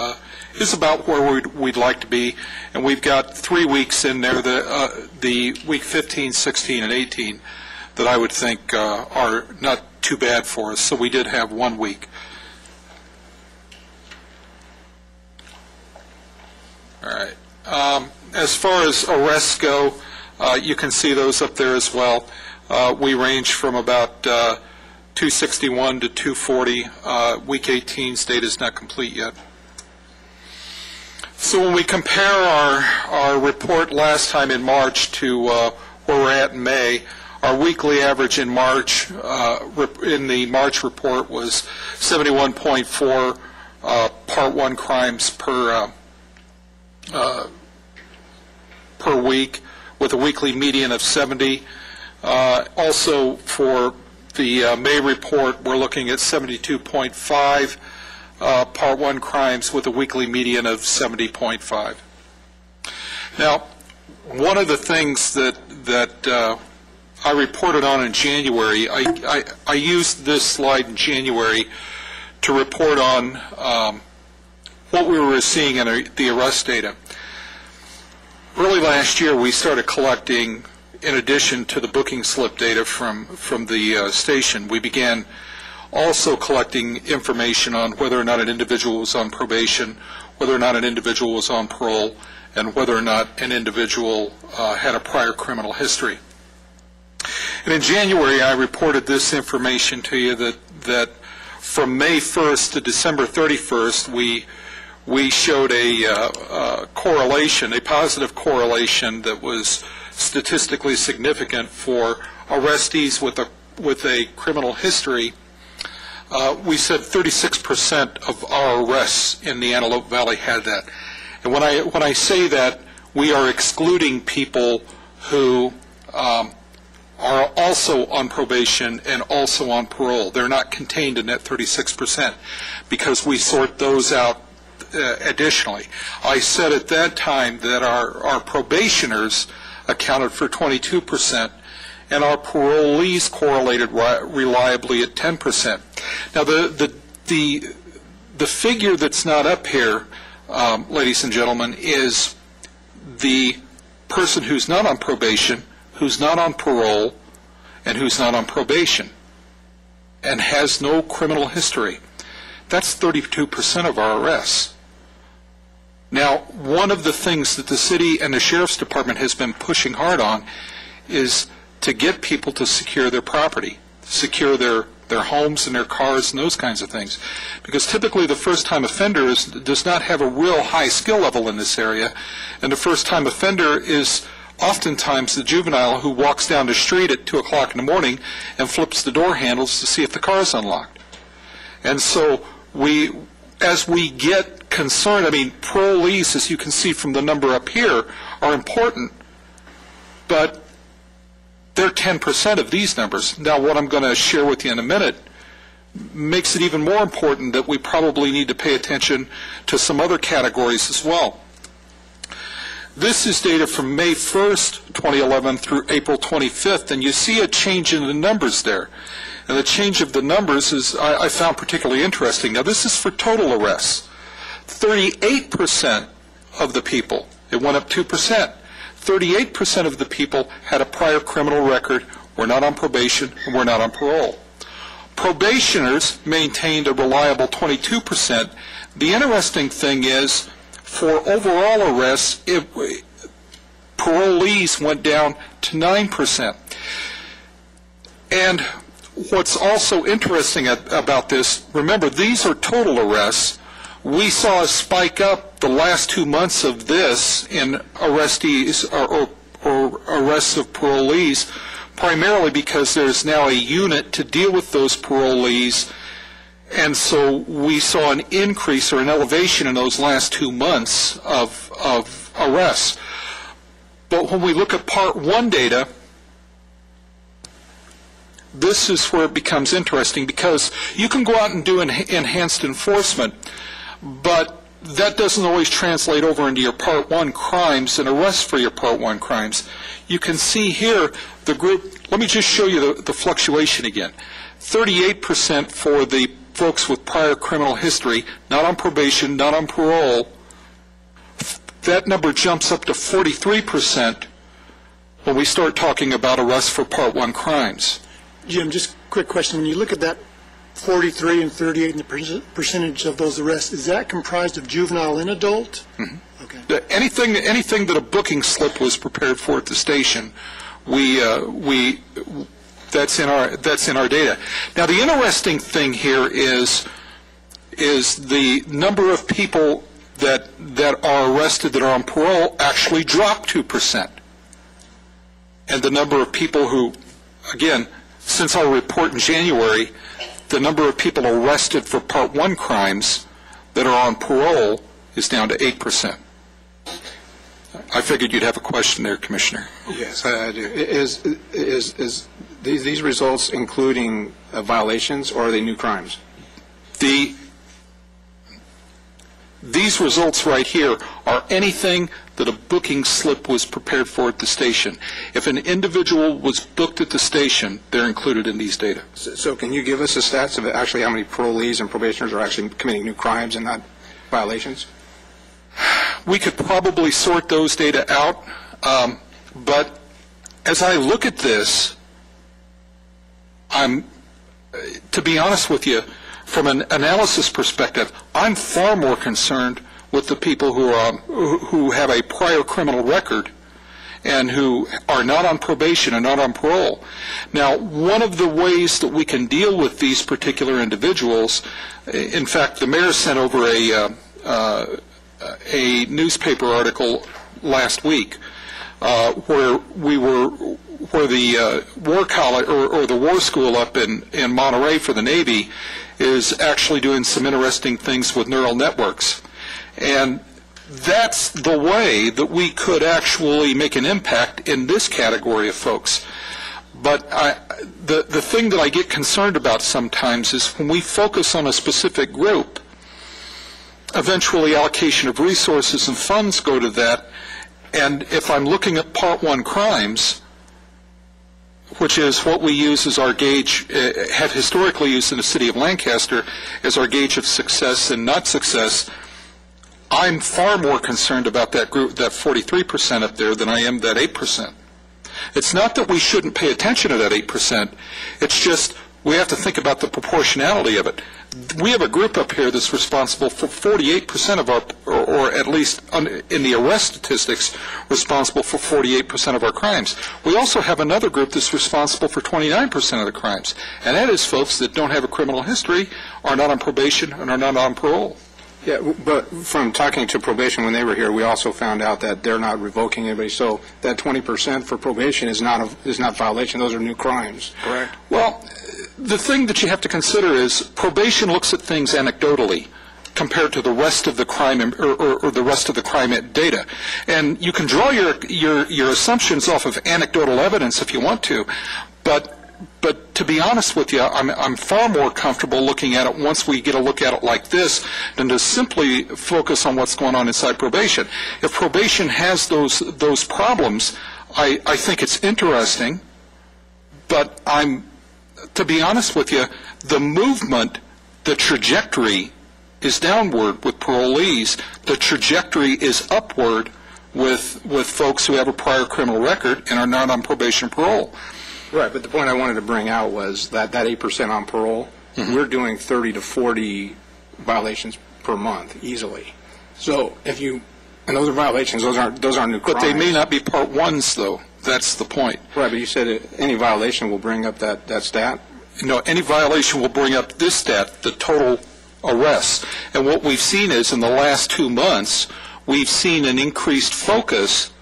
about where we'd like to be, and we've got 3 weeks in there, the week 15, 16, and 18, that I would think are not too bad for us. So we did have 1 week. All right. As far as arrests go, you can see those up there as well. We range from about 261 to 240. Week 18's data is not complete yet. So when we compare our report last time in March to where we're at in May, our weekly average in March, in the March report, was 71.4 Part 1 crimes per week, with a weekly median of 70. Also, for the May report, we're looking at 72.5 Part 1 crimes with a weekly median of 70.5. Now, one of the things that I reported on in January, I used this slide in January to report on what we were seeing in the arrest data. Early last year, we started collecting, in addition to the booking slip data from the station, we began also collecting information on whether or not an individual was on probation, whether or not an individual was on parole, and whether or not an individual had a prior criminal history. And in January, I reported this information to you that from May 1st to December 31st, we showed a correlation, a positive correlation that was statistically significant for arrestees with a criminal history. We said 36% of our arrests in the Antelope Valley had that. And when I say that, we are excluding people who are also on probation and also on parole. They're not contained in that 36% because we sort those out additionally. I said at that time that our probationers accounted for 22%, and our parolees correlated reliably at 10%. Now, the figure that's not up here, ladies and gentlemen, is the person who's not on probation, who's not on parole, and who's not on probation, and has no criminal history. That's 32% of our arrests. Now, one of the things that the city and the sheriff's department has been pushing hard on is to get people to secure their property, secure their homes and their cars and those kinds of things. Because typically the first-time offender does not have a real high skill level in this area, and the first-time offender is oftentimes the juvenile who walks down the street at 2 o'clock in the morning and flips the door handles to see if the car is unlocked. And so as we get concerned, I mean, parolees, as you can see from the number up here, are important, but they're 10% of these numbers. Now, what I'm going to share with you in a minute makes it even more important that we probably need to pay attention to some other categories as well. This is data from May 1st, 2011 through April 25th, and you see a change in the numbers there. And the change of the numbers is, I found particularly interesting. Now, this is for total arrests. 38% of the people, it went up 2%. 38% of the people had a prior criminal record, were not on probation, and were not on parole. Probationers maintained a reliable 22%. The interesting thing is, for overall arrests, parolees went down to 9%. And what's also interesting about this, remember, these are total arrests. We saw a spike up the last 2 months of this in arrestees or arrests of parolees, primarily because there's now a unit to deal with those parolees, and so we saw an increase or an elevation in those last 2 months of arrests. But when we look at Part 1 data, this is where it becomes interesting, because you can go out and do enhanced enforcement, but that doesn't always translate over into your Part 1 crimes and arrests for your Part 1 crimes. You can see here the group, let me just show you the fluctuation again. 38% for the folks with prior criminal history, not on probation, not on parole. That number jumps up to 43% when we start talking about arrests for Part 1 crimes. Jim, just a quick question. When you look at that 43 and 38 and the percentage of those arrests, is that comprised of juvenile and adult? Mm-hmm. Okay. Anything that a booking slip was prepared for at the station, that's in our data. Now, the interesting thing here is the number of people that are arrested that are on parole actually dropped 2%, and the number of people who, again, since our report in January, the number of people arrested for Part 1 crimes that are on parole is down to 8%. I figured you'd have a question there, Commissioner. Yes, I do. Is these results including violations, or are they new crimes? These results right here are anything that a booking slip was prepared for at the station. If an individual was booked at the station, they're included in these data. So can you give us the stats of actually how many parolees and probationers are actually committing new crimes and not violations? We could probably sort those data out, but as I look at this, to be honest with you, from an analysis perspective, I'm far more concerned with the people who have a prior criminal record and who are not on probation and not on parole. Now, one of the ways that we can deal with these particular individuals, in fact, the mayor sent over a newspaper article last week where the War College or the War School up in Monterey for the Navy is actually doing some interesting things with neural networks. And that's the way that we could actually make an impact in this category of folks. But the thing that I get concerned about sometimes is when we focus on a specific group, eventually allocation of resources and funds go to that, and if I'm looking at Part 1 crimes, which is what we use as our gauge, have historically used in the city of Lancaster as our gauge of success and not success, I'm far more concerned about that group, that 43% up there, than I am that 8%. It's not that we shouldn't pay attention to that 8%. It's just we have to think about the proportionality of it. We have a group up here that's responsible for 48% of our, or at least in the arrest statistics, responsible for 48% of our crimes. We also have another group that's responsible for 29% of the crimes, and that is folks that don't have a criminal history, are not on probation, and are not on parole. Yeah, but from talking to probation when they were here, we also found out that they're not revoking anybody. So that 20% for probation is not violation. Those are new crimes, correct? Well, the thing that you have to consider is probation looks at things anecdotally compared to the rest of the crime or the rest of the crime data, and you can draw your assumptions off of anecdotal evidence if you want to, but to be honest with you, I'm far more comfortable looking at it once we get a look at it like this than to simply focus on what's going on inside probation. If probation has those problems, I think it's interesting, but to be honest with you, the movement, the trajectory is downward with parolees. The trajectory is upward with folks who have a prior criminal record and are not on probation and parole. Right, but the point I wanted to bring out was that 8% on parole, we're doing 30 to 40 violations per month easily. So and those are violations, those aren't new crimes. But they may not be Part 1s, though. That's the point. Right, but you said any violation will bring up that stat? No, any violation will bring up this stat, the total arrests. And what we've seen is in the last 2 months, we've seen an increased focus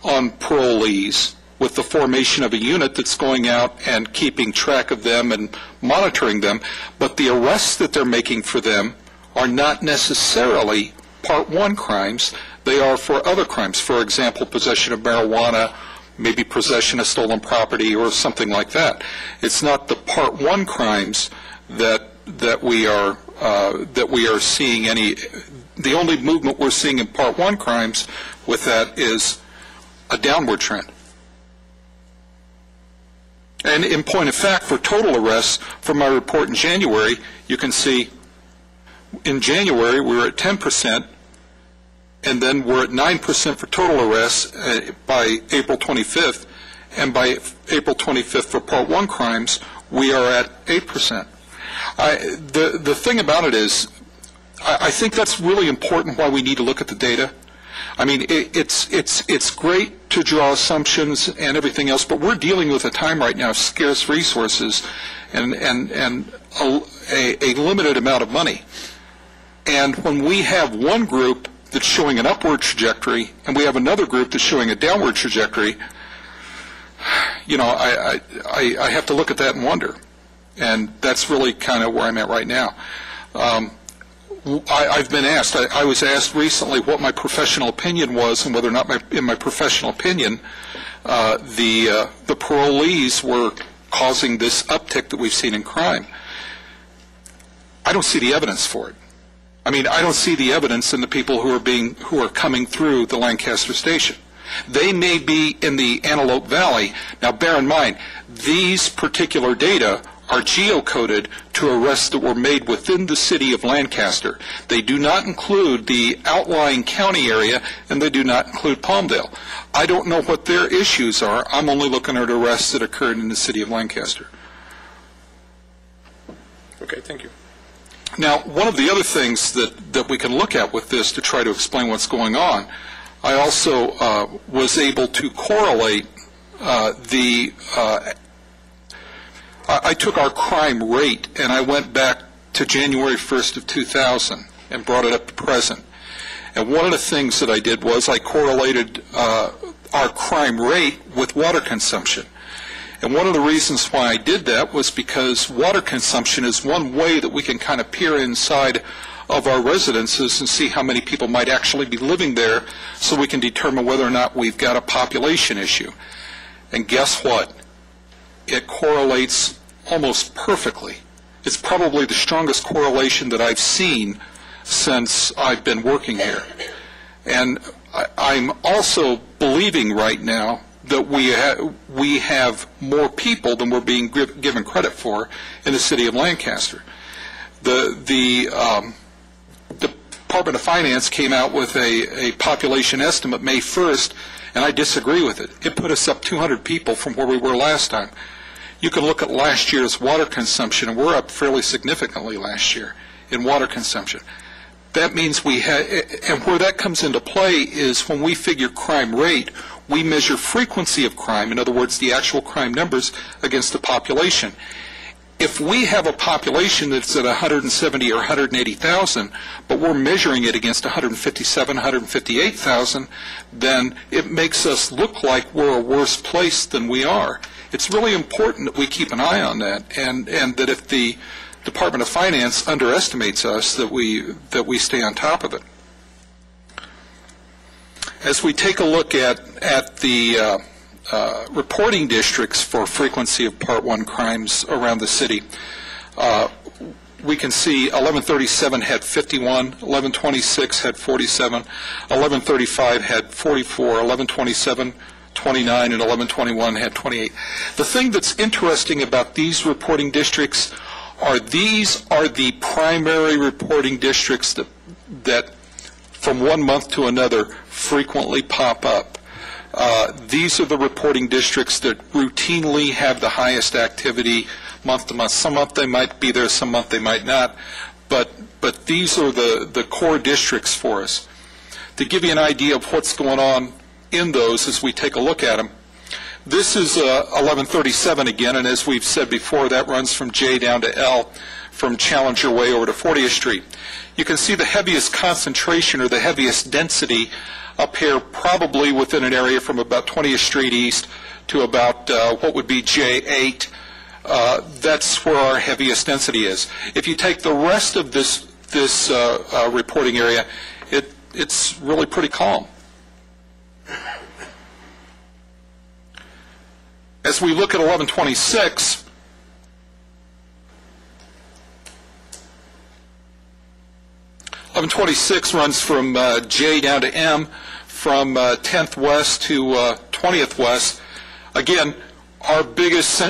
on parolees with the formation of a unit that's going out and keeping track of them and monitoring them, but the arrests that they're making for them are not necessarily Part 1 crimes. They are for other crimes. For example, possession of marijuana, maybe possession of stolen property or something like that. It's not the Part 1 crimes that we are seeing any. The only movement we're seeing in Part 1 crimes with that is a downward trend. And in point of fact, for total arrests, from my report in January, you can see in January we were at 10%, and then we're at 9% for total arrests by April 25th, and by April 25th for Part 1 crimes, we are at 8%. The thing about it is, I think that's really important why we need to look at the data. I mean, it's great to draw assumptions and everything else, but we're dealing with a time right now of scarce resources and a limited amount of money. And when we have one group that's showing an upward trajectory and we have another group that's showing a downward trajectory, you know, I have to look at that and wonder. And that's really kind of where I'm at right now. I've been asked, I was asked recently what my professional opinion was and whether or not in my professional opinion the parolees were causing this uptick that we've seen in crime. I don't see the evidence for it. I mean, I don't see the evidence in the people who are coming through the Lancaster station. They may be in the Antelope Valley. Now, bear in mind, these particular data are geocoded to arrests that were made within the city of Lancaster. They do not include the outlying county area, and they do not include Palmdale. I don't know what their issues are. I'm only looking at arrests that occurred in the city of Lancaster. Okay, thank you. Now, one of the other things that we can look at with this to try to explain what's going on, I also was able to correlate I took our crime rate and I went back to January 1st of 2000 and brought it up to present. And one of the things that I did was I correlated our crime rate with water consumption. And one of the reasons why I did that was because water consumption is one way that we can kind of peer inside of our residences and see how many people might actually be living there so we can determine whether or not we've got a population issue. And guess what? It correlates almost perfectly. It's probably the strongest correlation that I've seen since I've been working here. And I'm also believing right now that we have more people than we're being given credit for in the city of Lancaster. The Department of Finance came out with a population estimate May 1st, and I disagree with it. It put us up 200 people from where we were last time. You can look at last year's water consumption, and we're up fairly significantly last year in water consumption. That means we have, and where that comes into play is when we figure crime rate, we measure frequency of crime, in other words, the actual crime numbers against the population. If we have a population that's at 170 or 180,000, but we're measuring it against 157, 158,000, then it makes us look like we're a worse place than we are. It's really important that we keep an eye on that, and that if the Department of Finance underestimates us, that we stay on top of it. As we take a look at the reporting districts for frequency of Part 1 crimes around the city, we can see 1137 had 51, 1126 had 47, 1135 had 44, 1127 29, and 1121 had 28. The thing that's interesting about these reporting districts are these are the primary reporting districts that from one month to another frequently pop up. These are the reporting districts that routinely have the highest activity month to month. Some month they might be there, some month they might not, but these are the core districts for us. To give you an idea of what's going on in those as we take a look at them, this is 1137 again, and as we've said before, that runs from J down to L, from Challenger Way over to 40th Street. You can see the heaviest concentration or the heaviest density up here, probably within an area from about 20th Street East to about what would be J8. That's where our heaviest density is. If you take the rest of this reporting area, it's really pretty calm. As we look at 1126, runs from J down to M, from 10th West to 20th West. Again, our biggest,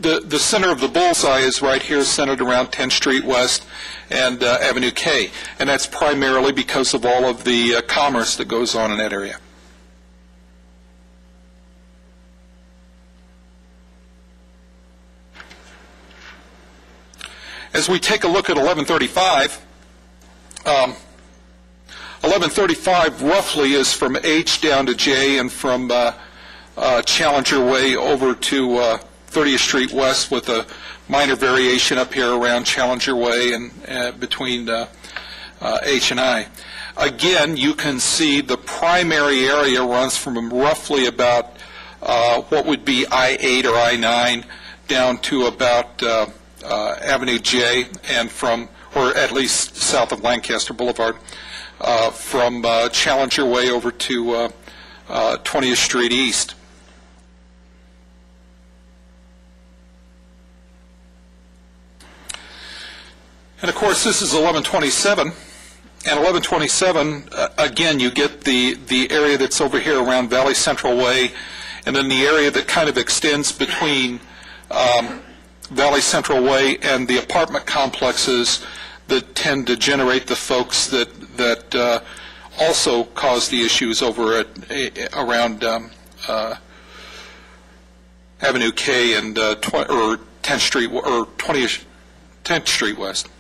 the center of the bullseye is right here, centered around 10th Street West and Avenue K, and that's primarily because of all of the commerce that goes on in that area. As we take a look at 1135, 1135 roughly is from H down to J and from Challenger Way over to 30th Street West, with a minor variation up here around Challenger Way and between H and I. Again, you can see the primary area runs from roughly about what would be I-8 or I-9 down to about Avenue J, and from, or at least south of Lancaster Boulevard, from Challenger Way over to 20th Street East. And of course, this is 1127, and 1127, again, you get the area that's over here around Valley Central Way, and then the area that kind of extends between Valley Central Way and the apartment complexes that tend to generate the folks that also cause the issues over at around Avenue K and or 10th Street or 10th Street West.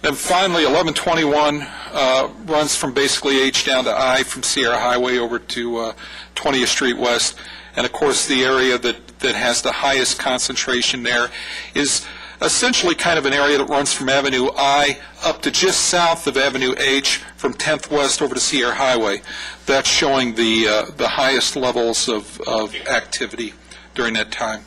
And finally, 1121 runs from basically H down to I, from Sierra Highway over to 20th Street West. And of course, the area that has the highest concentration there is essentially kind of an area that runs from Avenue I up to just south of Avenue H, from 10th West over to Sierra Highway. That's showing the highest levels of activity during that time.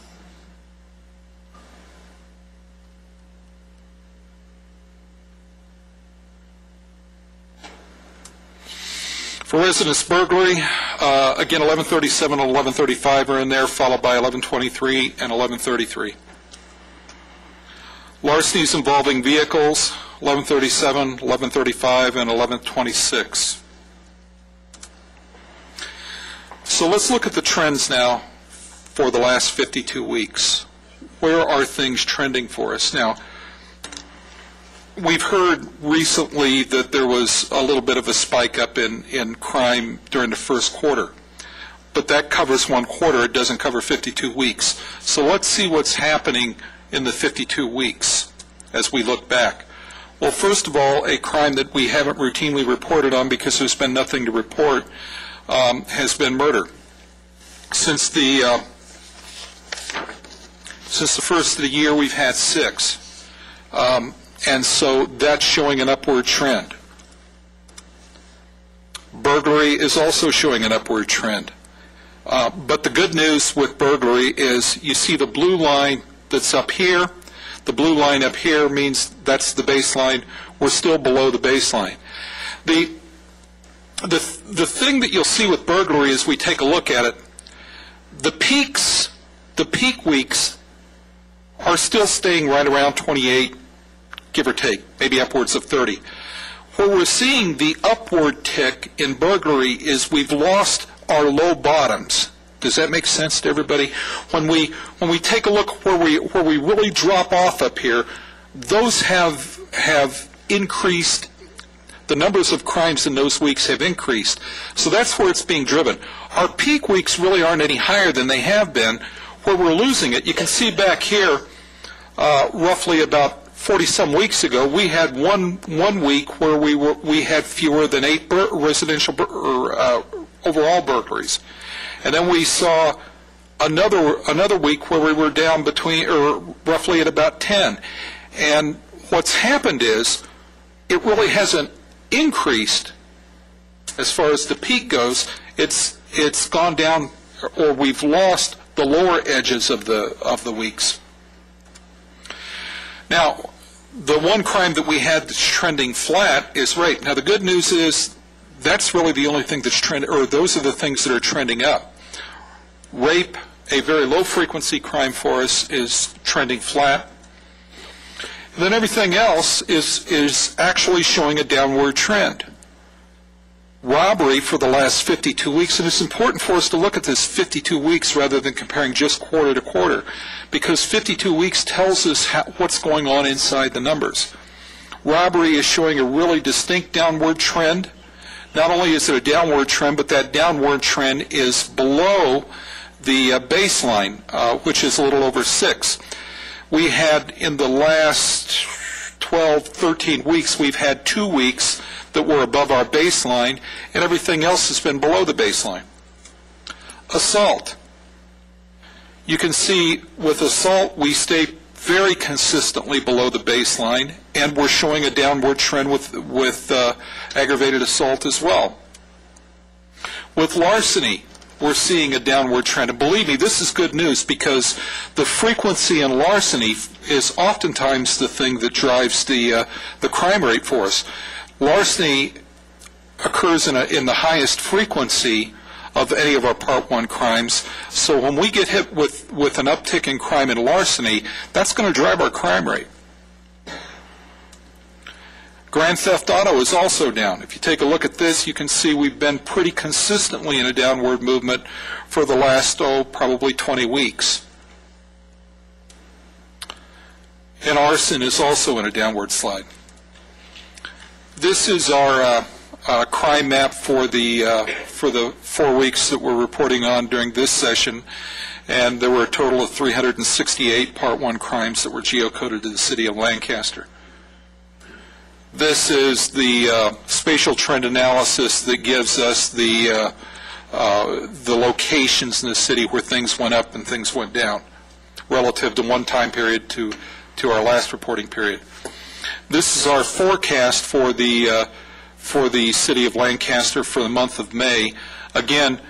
For residence burglary, again, 1137 and 1135 are in there, followed by 1123 and 1133. Larcenies involving vehicles, 1137, 1135, and 1126. So let's look at the trends now for the last 52 weeks. Where are things trending for us? Now, we've heard recently that there was a little bit of a spike up in crime during the first quarter, but that covers one quarter. It doesn't cover 52 weeks. So let's see what's happening in the 52 weeks as we look back. Well, first of all, a crime that we haven't routinely reported on because there's been nothing to report has been murder. Since the first of the year, we've had 6. And so that's showing an upward trend. Burglary is also showing an upward trend. But the good news with burglary is you see the blue line that's up here. The blue line up here means that's the baseline. We're still below the baseline. The thing that you'll see with burglary as we take a look at it, the peak weeks are still staying right around 28, give or take, maybe upwards of 30. Where we're seeing the upward tick in burglary is we've lost our low bottoms. Does that make sense to everybody? When we take a look where we really drop off up here, those have increased. The numbers of crimes in those weeks have increased. So that's where it's being driven. Our peak weeks really aren't any higher than they have been. Where we're losing it, you can see back here, roughly about 40-some weeks ago, we had one week where we had fewer than 8 residential overall burglaries, and then we saw another week where we were down roughly at about 10. And what's happened is it really hasn't increased as far as the peak goes. It's gone down, or we've lost the lower edges of the weeks. Now, the one crime that we had that's trending flat is rape. Now, the good news is that's really the only thing that's trending, or those are the things that are trending up. Rape, a very low-frequency crime for us, is trending flat. And then everything else is actually showing a downward trend. Robbery for the last 52 weeks, and it's important for us to look at this 52 weeks rather than comparing just quarter to quarter, because 52 weeks tells us what's going on inside the numbers. Robbery is showing a really distinct downward trend. Not only is it a downward trend, but that downward trend is below the baseline, which is a little over 6. We had, in the last 12, 13 weeks, we've had 2 weeks that were above our baseline, and everything else has been below the baseline. Assault. You can see with assault, we stay very consistently below the baseline, and we're showing a downward trend with aggravated assault as well. With larceny, we're seeing a downward trend. And believe me, this is good news, because the frequency in larceny is oftentimes the thing that drives the crime rate for us. Larceny occurs in the highest frequency of any of our Part 1 crimes. So when we get hit with an uptick in crime and larceny, that's going to drive our crime rate. Grand theft auto is also down. If you take a look at this, you can see we've been pretty consistently in a downward movement for the last, probably 20 weeks. And arson is also in a downward slide. This is our crime map for the 4 weeks that we're reporting on during this session, and there were a total of 368 Part 1 crimes that were geocoded to the city of Lancaster. This is the spatial trend analysis that gives us the locations in the city where things went up and things went down relative to one time period to our last reporting period. This is our forecast for the city of Lancaster for the month of May. Again,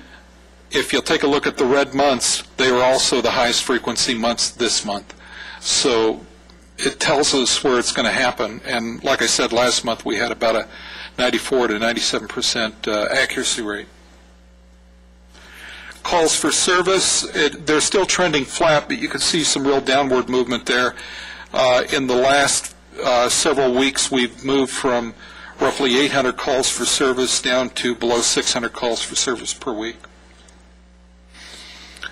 if you'll take a look at the red months, they are also the highest frequency months this month. So it tells us where it's going to happen. And like I said, last month we had about a 94 to 97% accuracy rate. Calls for service, they're still trending flat, but you can see some real downward movement there. In the last several weeks, we've moved from roughly 800 calls for service down to below 600 calls for service per week.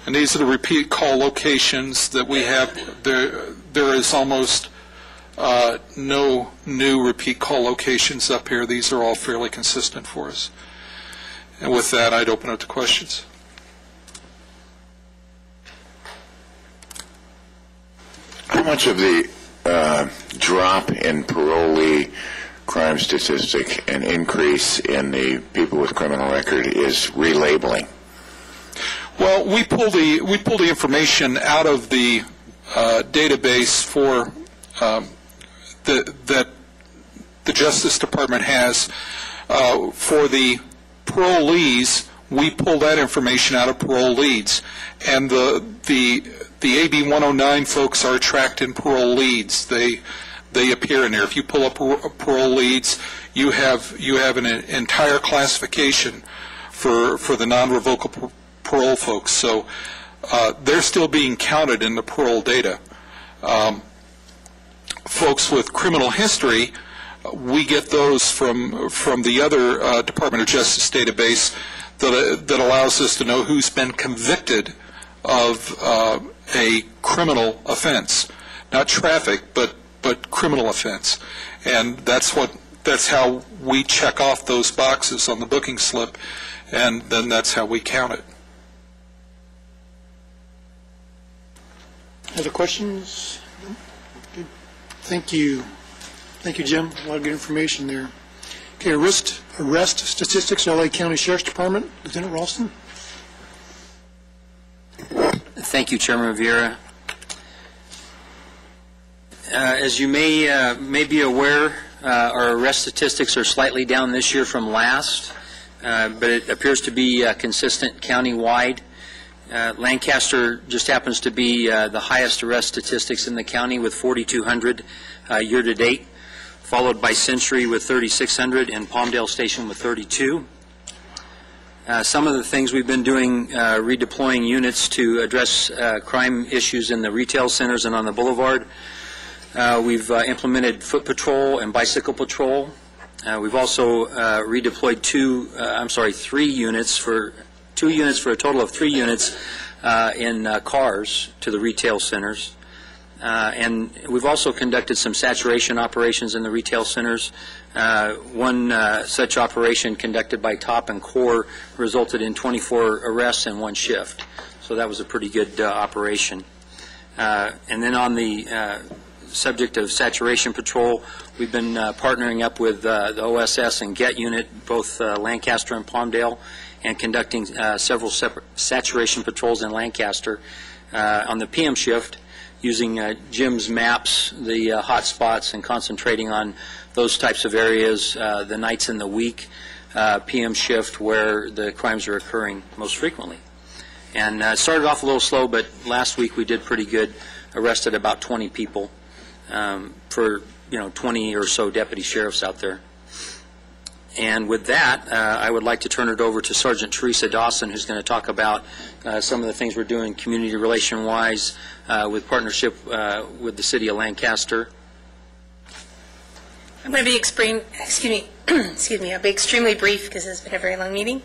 And these are the repeat call locations that we have. There is almost no new repeat call locations up here. These are all fairly consistent for us. And with that, I'd open up to questions. How much of the drop in parolee crime statistic and increase in the people with criminal record is relabeling? Well, we pull the information out of the database for that the Justice Department has for the parolees. We pull that information out of parole leads, and the AB 109 folks are tracked in parole leads. They appear in there. If you pull up parole leads, you have an entire classification for the non-revocable parole folks. So they're still being counted in the parole data. Folks with criminal history, we get those from the other Department of Justice database that allows us to know who's been convicted of a criminal offense, not traffic, but criminal offense, and that's how we check off those boxes on the booking slip, and then that's how we count it. Other questions? Thank you. Thank you, Jim. A lot of good information there. Okay, arrest statistics, LA County Sheriff's Department. Lieutenant Ralston. Thank you, Chairman Rivera. As you may be aware, our arrest statistics are slightly down this year from last, but it appears to be consistent county-wide. Lancaster just happens to be the highest arrest statistics in the county with 4,200 year-to-date, followed by Century with 3,600 and Palmdale Station with 32. Some of the things we've been doing, redeploying units to address crime issues in the retail centers and on the boulevard. We've implemented foot patrol and bicycle patrol. We've also redeployed two units for a total of 3 units in cars to the retail centers. And we've also conducted some saturation operations in the retail centers. One such operation conducted by Top and Core resulted in 24 arrests in one shift. So that was a pretty good operation. And then on the subject of saturation patrol, we've been partnering up with the OSS and GET unit, both Lancaster and Palmdale, and conducting several separate saturation patrols in Lancaster on the PM shift, using Jim's maps, the hot spots, and concentrating on those types of areas the nights in the week, PM shift, where the crimes are occurring most frequently. And it started off a little slow, but last week we did pretty good, arrested about 20 people for 20 or so deputy sheriffs out there. And with that, I would like to turn it over to Sergeant Teresa Dawson, who's going to talk about some of the things we're doing community relation-wise with partnership with the City of Lancaster. I'm going to be I'll be extremely brief because it's been a very long meeting.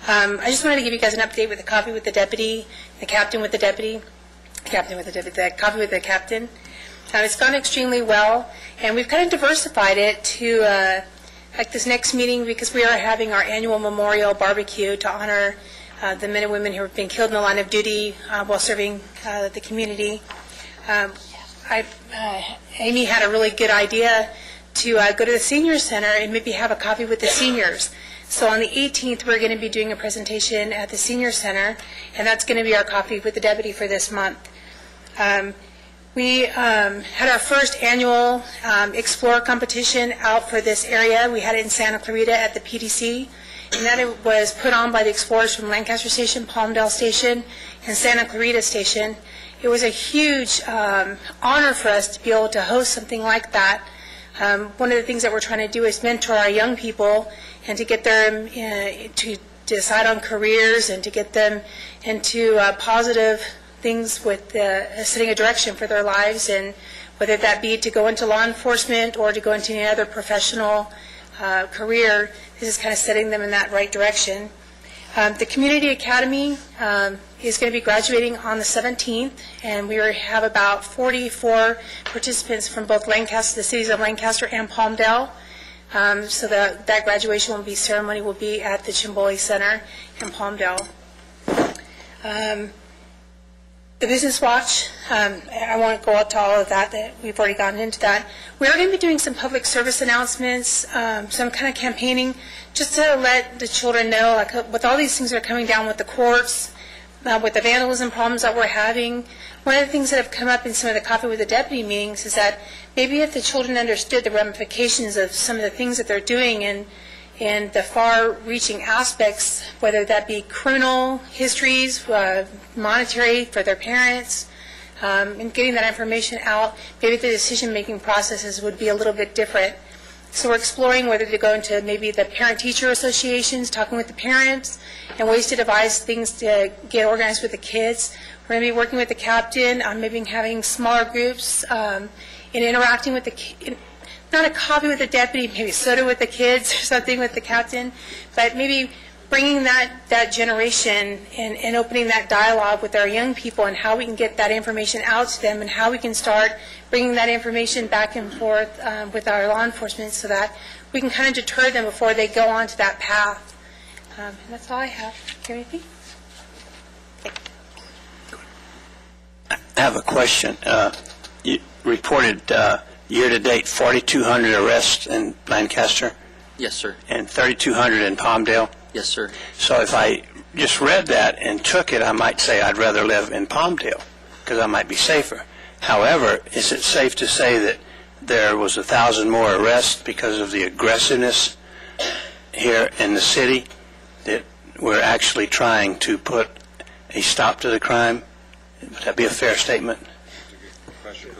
I just wanted to give you guys an update with the coffee with the deputy, the captain with the deputy, the coffee with the captain. It's gone extremely well, and we've kind of diversified it to like this next meeting, because we are having our annual memorial barbecue to honor the men and women who have been killed in the line of duty while serving the community. Amy had a really good idea to go to the senior center and maybe have a coffee with the seniors. So on the 18th, we're going to be doing a presentation at the senior center, and that's going to be our coffee with the deputy for this month. We had our first annual Explore competition out for this area. We had it in Santa Clarita at the PDC, and that was put on by the Explorers from Lancaster Station, Palmdale Station, and Santa Clarita Station. It was a huge honor for us to be able to host something like that. One of the things that we're trying to do is mentor our young people and to get them to decide on careers and to get them into positive things with setting a direction for their lives. And whether that be to go into law enforcement or to go into any other professional career. This is kind of setting them in that right direction. The Community Academy is going to be graduating on the 17th, and we have about 44 participants from both Lancaster, the cities of Lancaster and Palmdale. So that graduation ceremony will be at the Chimboli Center in Palmdale. The Business Watch, I won't go into all of that we've already gotten into that. We are going to be doing some public service announcements, some kind of campaigning, just to let the children know, like with all these things that are coming down with the courts, with the vandalism problems that we're having. One of the things that have come up in some of the Coffee with the Deputy meetings is that maybe if the children understood the ramifications of some of the things that they're doing and the far-reaching aspects, whether that be criminal histories, monetary for their parents, and getting that information out, maybe the decision-making processes would be a little bit different. So we're exploring whether to go into maybe the parent-teacher associations, talking with the parents, and ways to devise things to get organized with the kids. We're going to be working with the captain on maybe having smaller groups and interacting with the not a coffee with the deputy, maybe soda with the kids or something with the captain, but maybe bringing that generation and opening that dialogue with our young people and how we can get that information out to them and how we can start bringing that information back and forth with our law enforcement so that we can kind of deter them before they go onto that path. And that's all I have. Do you have anything? I have a question. You reported year-to-date 4,200 arrests in Lancaster? Yes, sir. And 3,200 in Palmdale? Yes, sir. So if I just read that and took it, I might say I'd rather live in Palmdale because I might be safer. However, is it safe to say that there was 1,000 more arrests because of the aggressiveness here in the city, that we're actually trying to put a stop to the crime? Would that be a fair statement?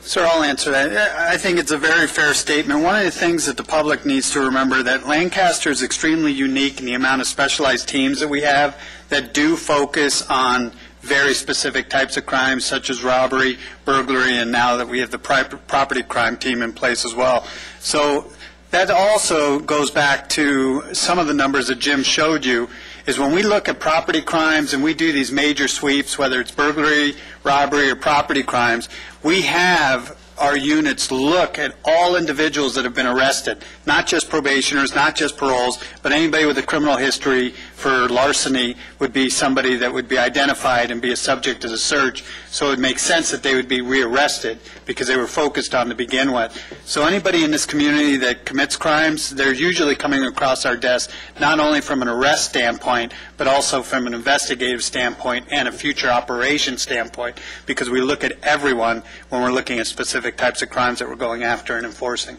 Sir, I'll answer that. I think it's a very fair statement. One of the things that the public needs to remember that Lancaster is extremely unique in the amount of specialized teams that we have that do focus on very specific types of crimes such as robbery, burglary, and now that we have the property crime team in place as well. So that also goes back to some of the numbers that Jim showed you, is when we look at property crimes and we do these major sweeps, whether it's burglary, robbery, or property crimes, we have our units look at all individuals that have been arrested, not just probationers, not just paroles, but anybody with a criminal history for larceny would be somebody that would be identified and be a subject of the search. So it makes sense that they would be rearrested because they were focused on to begin with. So anybody in this community that commits crimes, they're usually coming across our desk not only from an arrest standpoint, but also from an investigative standpoint and a future operation standpoint, because we look at everyone when we're looking at specific types of crimes that we're going after and enforcing.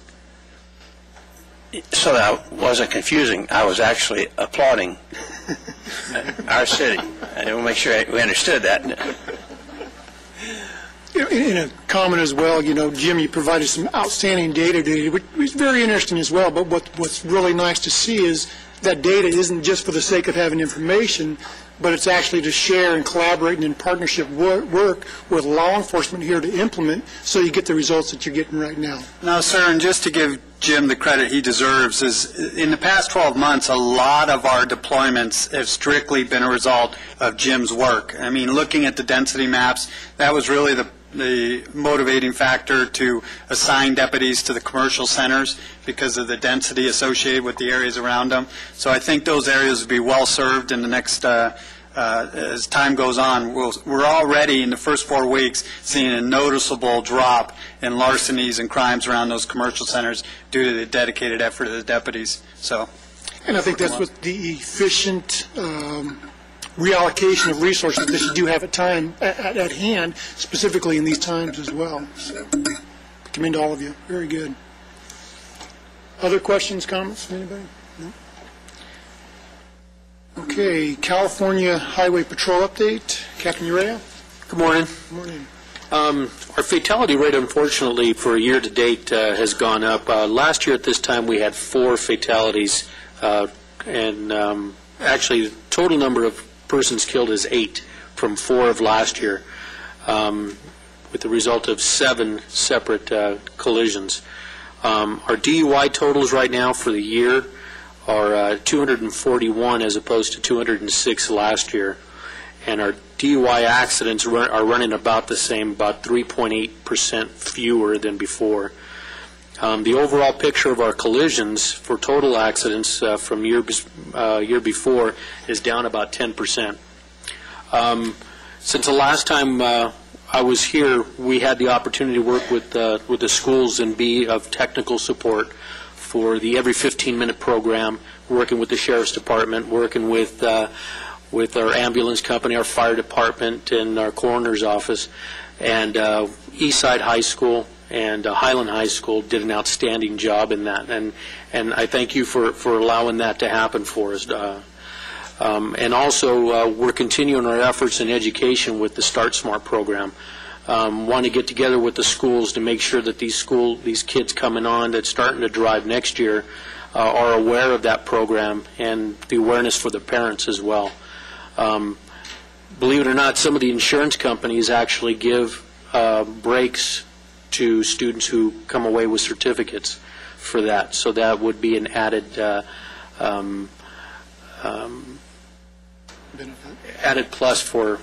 So that wasn't confusing. I was actually applauding our city. I want to make sure we understood that. In a comment as well, Jim, you provided some outstanding data, which was very interesting as well. But what's really nice to see is that data isn't just for the sake of having information, but it's actually to share and collaborate and in partnership work with law enforcement here to implement so you get the results that you're getting right now. Now, sir, and just to give Jim the credit he deserves, is in the past 12 months, a lot of our deployments have strictly been a result of Jim's work. I mean, looking at the density maps, that was really the motivating factor to assign deputies to the commercial centers because of the density associated with the areas around them. So I think those areas will be well served in the next, as time goes on. We're already in the first 4 weeks seeing a noticeable drop in larcenies and crimes around those commercial centers due to the dedicated effort of the deputies. And I think that's what the efficient reallocation of resources that you do have at hand, specifically in these times as well. So, commend all of you. Very good. Other questions, comments from anybody? No? Okay, California Highway Patrol update. Captain Urea. Good morning. Good morning. Our fatality rate, unfortunately, for year-to-date has gone up. Last year at this time, we had 4 fatalities, and actually, the total number of persons killed is 8 from 4 of last year. with the result of 7 separate collisions. Our DUI totals right now for the year are 241 as opposed to 206 last year. And our DUI accidents are running about the same, about 3.8% fewer than before. The overall picture of our collisions for total accidents from year before is down about 10%. Since the last time I was here, we had the opportunity to work with the schools and be of technical support for the Every 15-Minute program, working with the Sheriff's Department, working with our ambulance company, our fire department, and our coroner's office. And Eastside High School and Highland High School did an outstanding job in that. And I thank you for allowing that to happen for us. And also, we're continuing our efforts in education with the Start Smart program. Want to get together with the schools to make sure that these kids coming on that's starting to drive next year are aware of that program and the awareness for the parents as well. Believe it or not, some of the insurance companies actually give breaks to students who come away with certificates for that. So that would be an added added plus for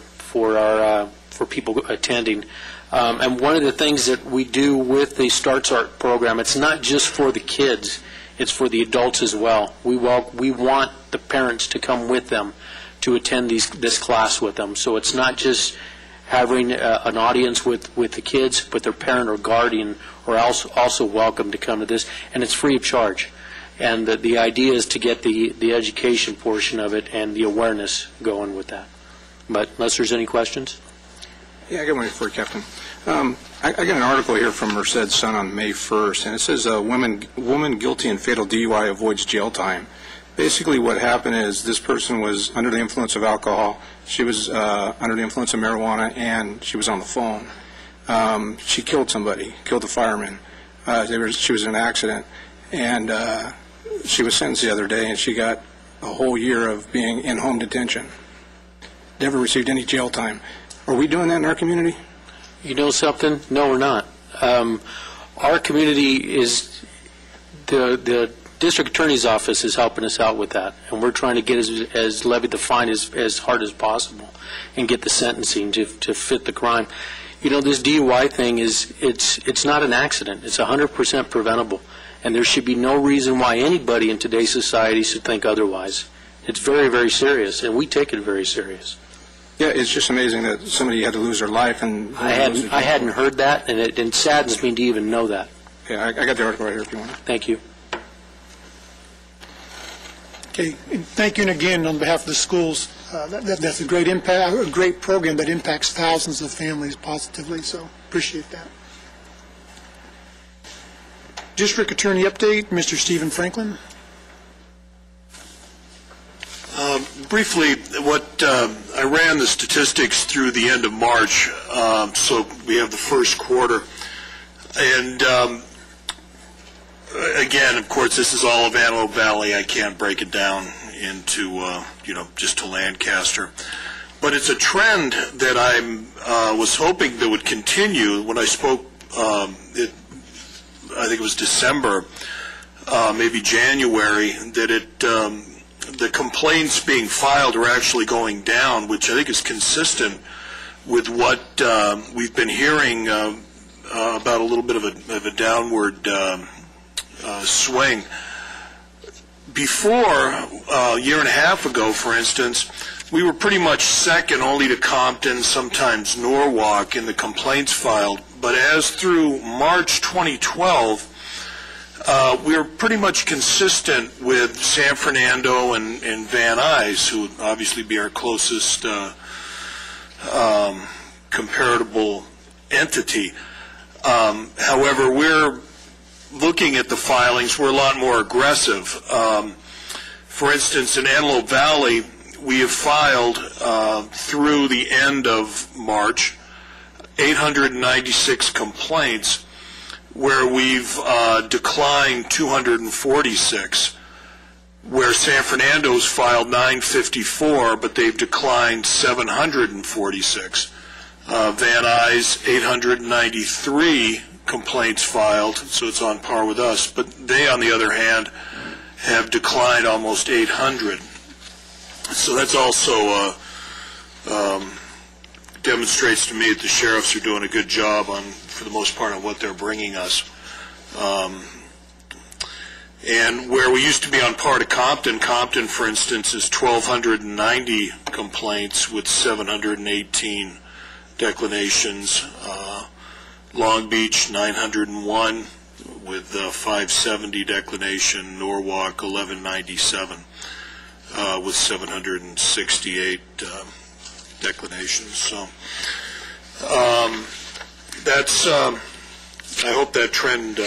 people attending. And one of the things that we do with the Start Smart program, it's not just for the kids, it's for the adults as well. We want the parents to come with them to attend this class with them. So it's not just having an audience with the kids, but their parent or guardian are also welcome to come to this, and it's free of charge. And the idea is to get the education portion of it and the awareness going with that. But unless there's any questions? Yeah, I got one for you, Captain. I got an article here from Merced Sun on May 1st, and it says a woman guilty in fatal DUI avoids jail time. Basically what happened is this person was under the influence of alcohol, she was under the influence of marijuana, and she was on the phone. She killed somebody, killed a fireman. She was in an accident, and she was sentenced the other day, and she got a whole year of being in home detention. Never received any jail time. Are we doing that in our community? You know something? No, we're not. Our community is, the district attorney's office is helping us out with that, and we're trying to get as levied the fine as hard as possible and get the sentencing to fit the crime. You know, this DUI thing it's not an accident. It's 100% preventable, and there should be no reason why anybody in today's society should think otherwise. It's very, very serious, and we take it very serious. Yeah, it's just amazing that somebody had to lose their life. And I hadn't heard that, and it saddens me to even know that. Yeah, I got the article right here if you want it. Thank you. Okay, and thank you again on behalf of the schools. That's a great impact, a great program that impacts thousands of families positively, so appreciate that. District Attorney update, Mr. Stephen Franklin. Briefly, I ran the statistics through the end of March, so we have the first quarter. And again, of course, this is all of Antelope Valley. I can't break it down into, just to Lancaster. But it's a trend that I was hoping that would continue. When I spoke, I think it was December, maybe January, that the complaints being filed are actually going down, which I think is consistent with what we've been hearing about a little bit of a downward swing. Before, a year and a half ago, for instance, we were pretty much second only to Compton, sometimes Norwalk, in the complaints filed. But as through March 2012, we were pretty much consistent with San Fernando and Van Nuys, who would obviously be our closest comparable entity. However, we're looking at the filings, we're a lot more aggressive. For instance, in Antelope Valley, we have filed through the end of March 896 complaints, where we've declined 246, where San Fernando's filed 954, but they've declined 746. Van Nuys, 893 complaints filed, so it's on par with us. But they, on the other hand, have declined almost 800. So that's also demonstrates to me that the sheriffs are doing a good job on, for the most part, on what they're bringing us. And where we used to be on par to Compton, for instance, is 1,290 complaints with 718 declinations. Long Beach, 901 with 570 declination. Norwalk, 1197 with 768 declinations. So that's, I hope that trend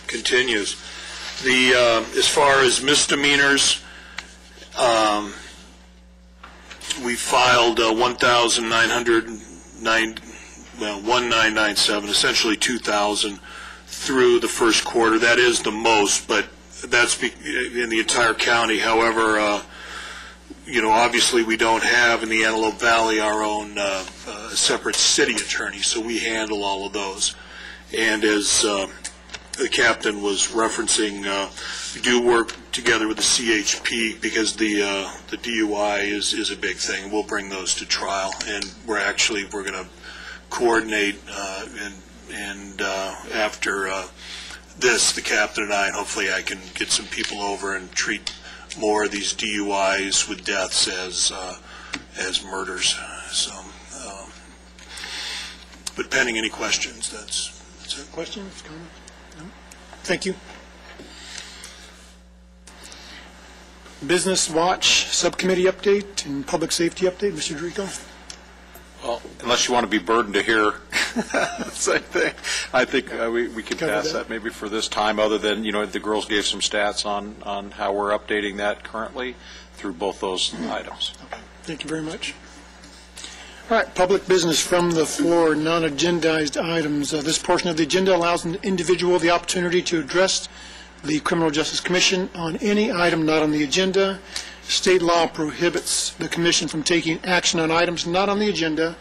continues. As far as misdemeanors, we filed 1997, essentially 2,000 through the first quarter. That is the most, but that's in the entire county. However, obviously we don't have in the Antelope Valley our own separate city attorney, so we handle all of those. And as the captain was referencing, we do work together with the CHP because the DUI is a big thing. We'll bring those to trial, and we're going to coordinate and after this, the captain and I, and hopefully I can get some people over and treat more of these DUIs with deaths as murders. So, but pending any questions, that's it. Questions, comments? No? Thank you. Business Watch Subcommittee update and Public Safety update, Mr. Dorico. Well, unless you want to be burdened to hear the same thing, I think we could pass that maybe for this time, other than, the girls gave some stats on how we're updating that currently through both those items. Okay. Thank you very much. All right, public business from the floor, non-agendized items. This portion of the agenda allows an individual the opportunity to address the Criminal Justice Commission on any item not on the agenda. State law prohibits the Commission from taking action on items not on the agenda,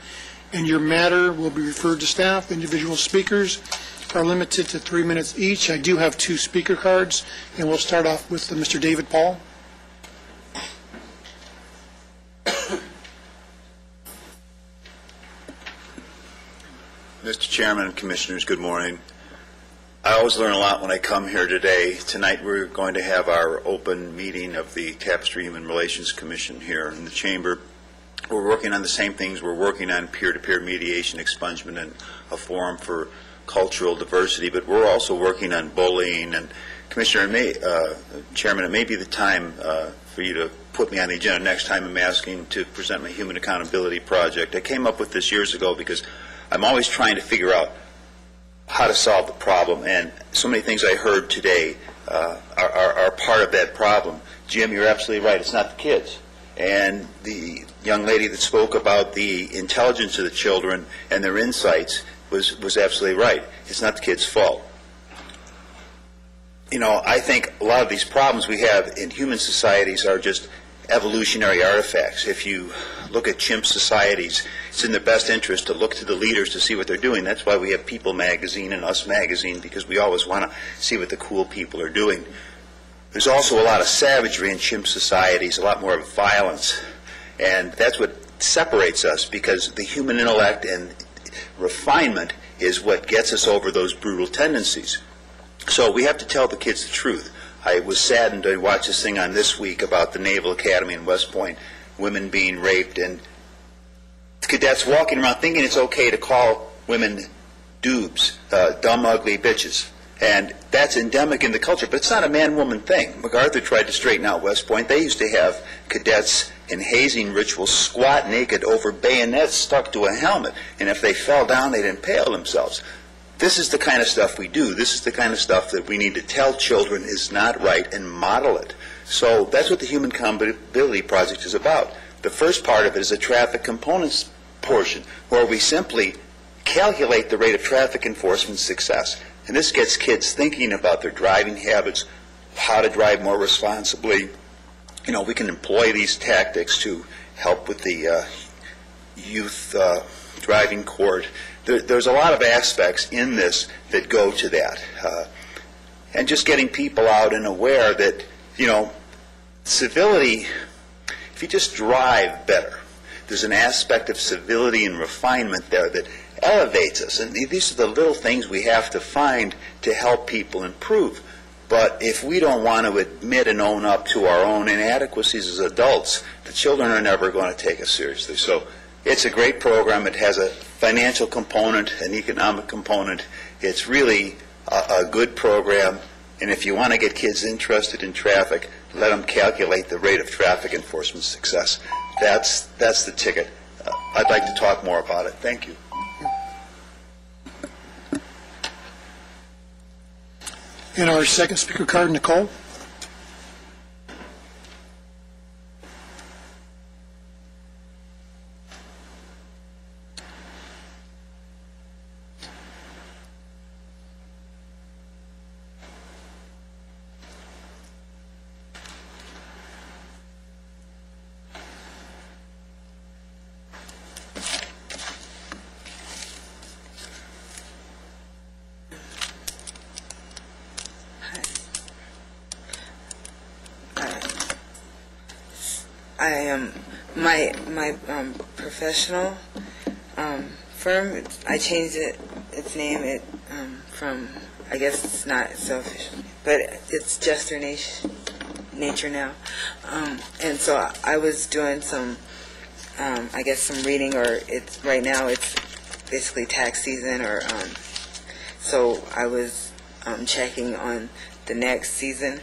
and your matter will be referred to staff. Individual speakers are limited to 3 minutes each. I do have 2 speaker cards, and we'll start off with Mr. David Paul. Mr. Chairman and Commissioners, good morning. I always learn a lot when I come here today. Tonight we're going to have our open meeting of the Tapestry Human Relations Commission here in the chamber. We're working on the same things. We're working on peer-to-peer mediation, expungement, and a forum for cultural diversity, but we're also working on bullying. And Commissioner, Chairman, it may be the time for you to put me on the agenda next time I'm asking to present my Human Accountability Project. I came up with this years ago because I'm always trying to figure out how to solve the problem, and so many things I heard today are part of that problem. Jim, you're absolutely right. It's not the kids. And the young lady that spoke about the intelligence of the children and their insights was absolutely right. It's not the kids' fault. I think a lot of these problems we have in human societies are just evolutionary artifacts. If you look at chimp societies, it's in their best interest to look to the leaders to see what they're doing. That's why we have People Magazine and Us Magazine, because we always want to see what the cool people are doing. There's also a lot of savagery in chimp societies, a lot more of violence, and that's what separates us, because the human intellect and refinement is what gets us over those brutal tendencies. So we have to tell the kids the truth. I was saddened to watch this thing on This Week about the Naval Academy in West Point, women being raped, and cadets walking around thinking it's okay to call women doobs, dumb, ugly bitches. And that's endemic in the culture, but it's not a man-woman thing. MacArthur tried to straighten out West Point. They used to have cadets in hazing rituals squat naked over bayonets stuck to a helmet, and if they fell down, they'd impale themselves. This is the kind of stuff we do. This is the kind of stuff that we need to tell children is not right and model it. So that's what the Human Accountability Project is about. The first part of it is a traffic components portion, where we simply calculate the rate of traffic enforcement success. And this gets kids thinking about their driving habits, how to drive more responsibly. We can employ these tactics to help with the youth driving court. There's a lot of aspects in this that go to that. And just getting people out and aware that, civility, if you just drive better, there's an aspect of civility and refinement there that elevates us. And these are the little things we have to find to help people improve. But if we don't want to admit and own up to our own inadequacies as adults, the children are never going to take us seriously. So it's a great program. It has a financial component, an economic component. It's really a good program. And if you want to get kids interested in traffic, let them calculate the rate of traffic enforcement success. That's the ticket. I'd like to talk more about it. Thank you. And our second speaker card, Nicole. I am my professional firm. I changed its name from, I guess it's not so official, but it's Jester Nature now. And so I was doing some, I guess some reading, or right now it's basically tax season, or so I was checking on the next season.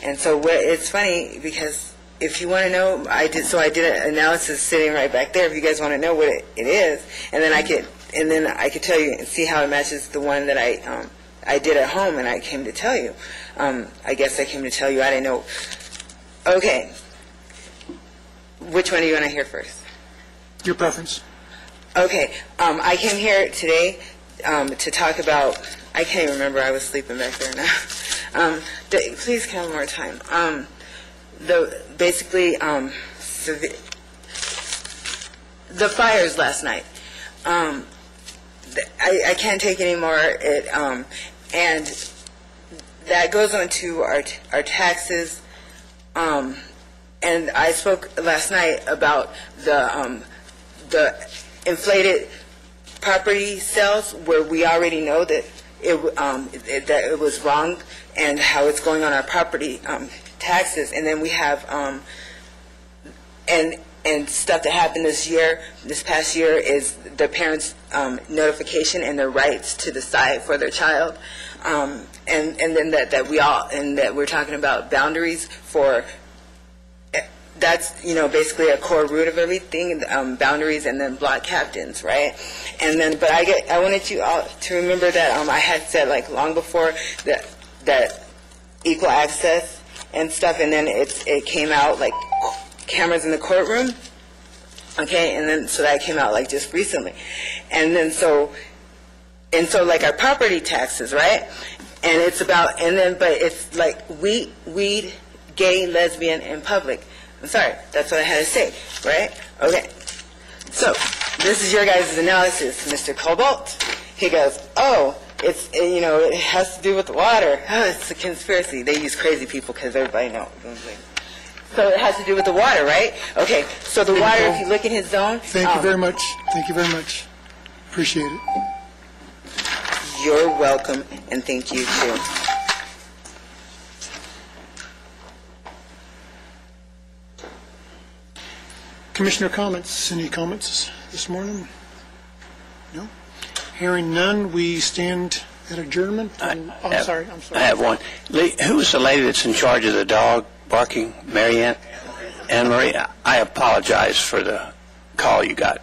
And so it's funny because if you want to know, I did an analysis sitting right back there. If you guys want to know what it is, and then I could tell you and see how it matches the one that I did at home, and I came to tell you. I guess I came to tell you. I didn't know. Okay, which one do you want to hear first? Your preference. Okay, I came here today to talk about. I can't even remember. I was sleeping back there now. Please count one more time. Basically, the fires last night. I can't take any more. And that goes on to our taxes. And I spoke last night about the inflated property sales, where we already know that it was wrong, and how it's going on our property taxes. And then we have and stuff that happened this past year is the parents' notification and their rights to decide for their child, and then that we're talking about boundaries for. That's basically a core root of everything, boundaries, and then block captains, right? And then, but I wanted you all to remember that I had said long before that equal access and stuff, and then it came out like cameras in the courtroom, okay, and then so that came out just recently, so our property taxes, right? And it's about but it's like weed, gay, lesbian, in public. I'm sorry, that's what I had to say, right? Okay. So, this is your guys' analysis, Mr. Cobalt. He goes, it has to do with the water. Oh, it's a conspiracy. They use crazy people because everybody knows. So it has to do with the water, right? Okay, so the water, if you look in his zone. Thank you very much. Thank you very much. Appreciate it. You're welcome, and thank you, too. Commissioner comments? Any comments this morning? No? Hearing none, we stand at adjournment. I'm sorry. I have one. Lee, who was the lady that's in charge of the dog barking? Mary Ann? Anne Marie? I apologize for the call you got.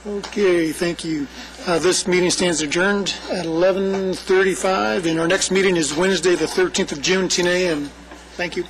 Okay, thank you. This meeting stands adjourned at 11:35, and our next meeting is Wednesday, the 13th of June, 10 a.m. Thank you.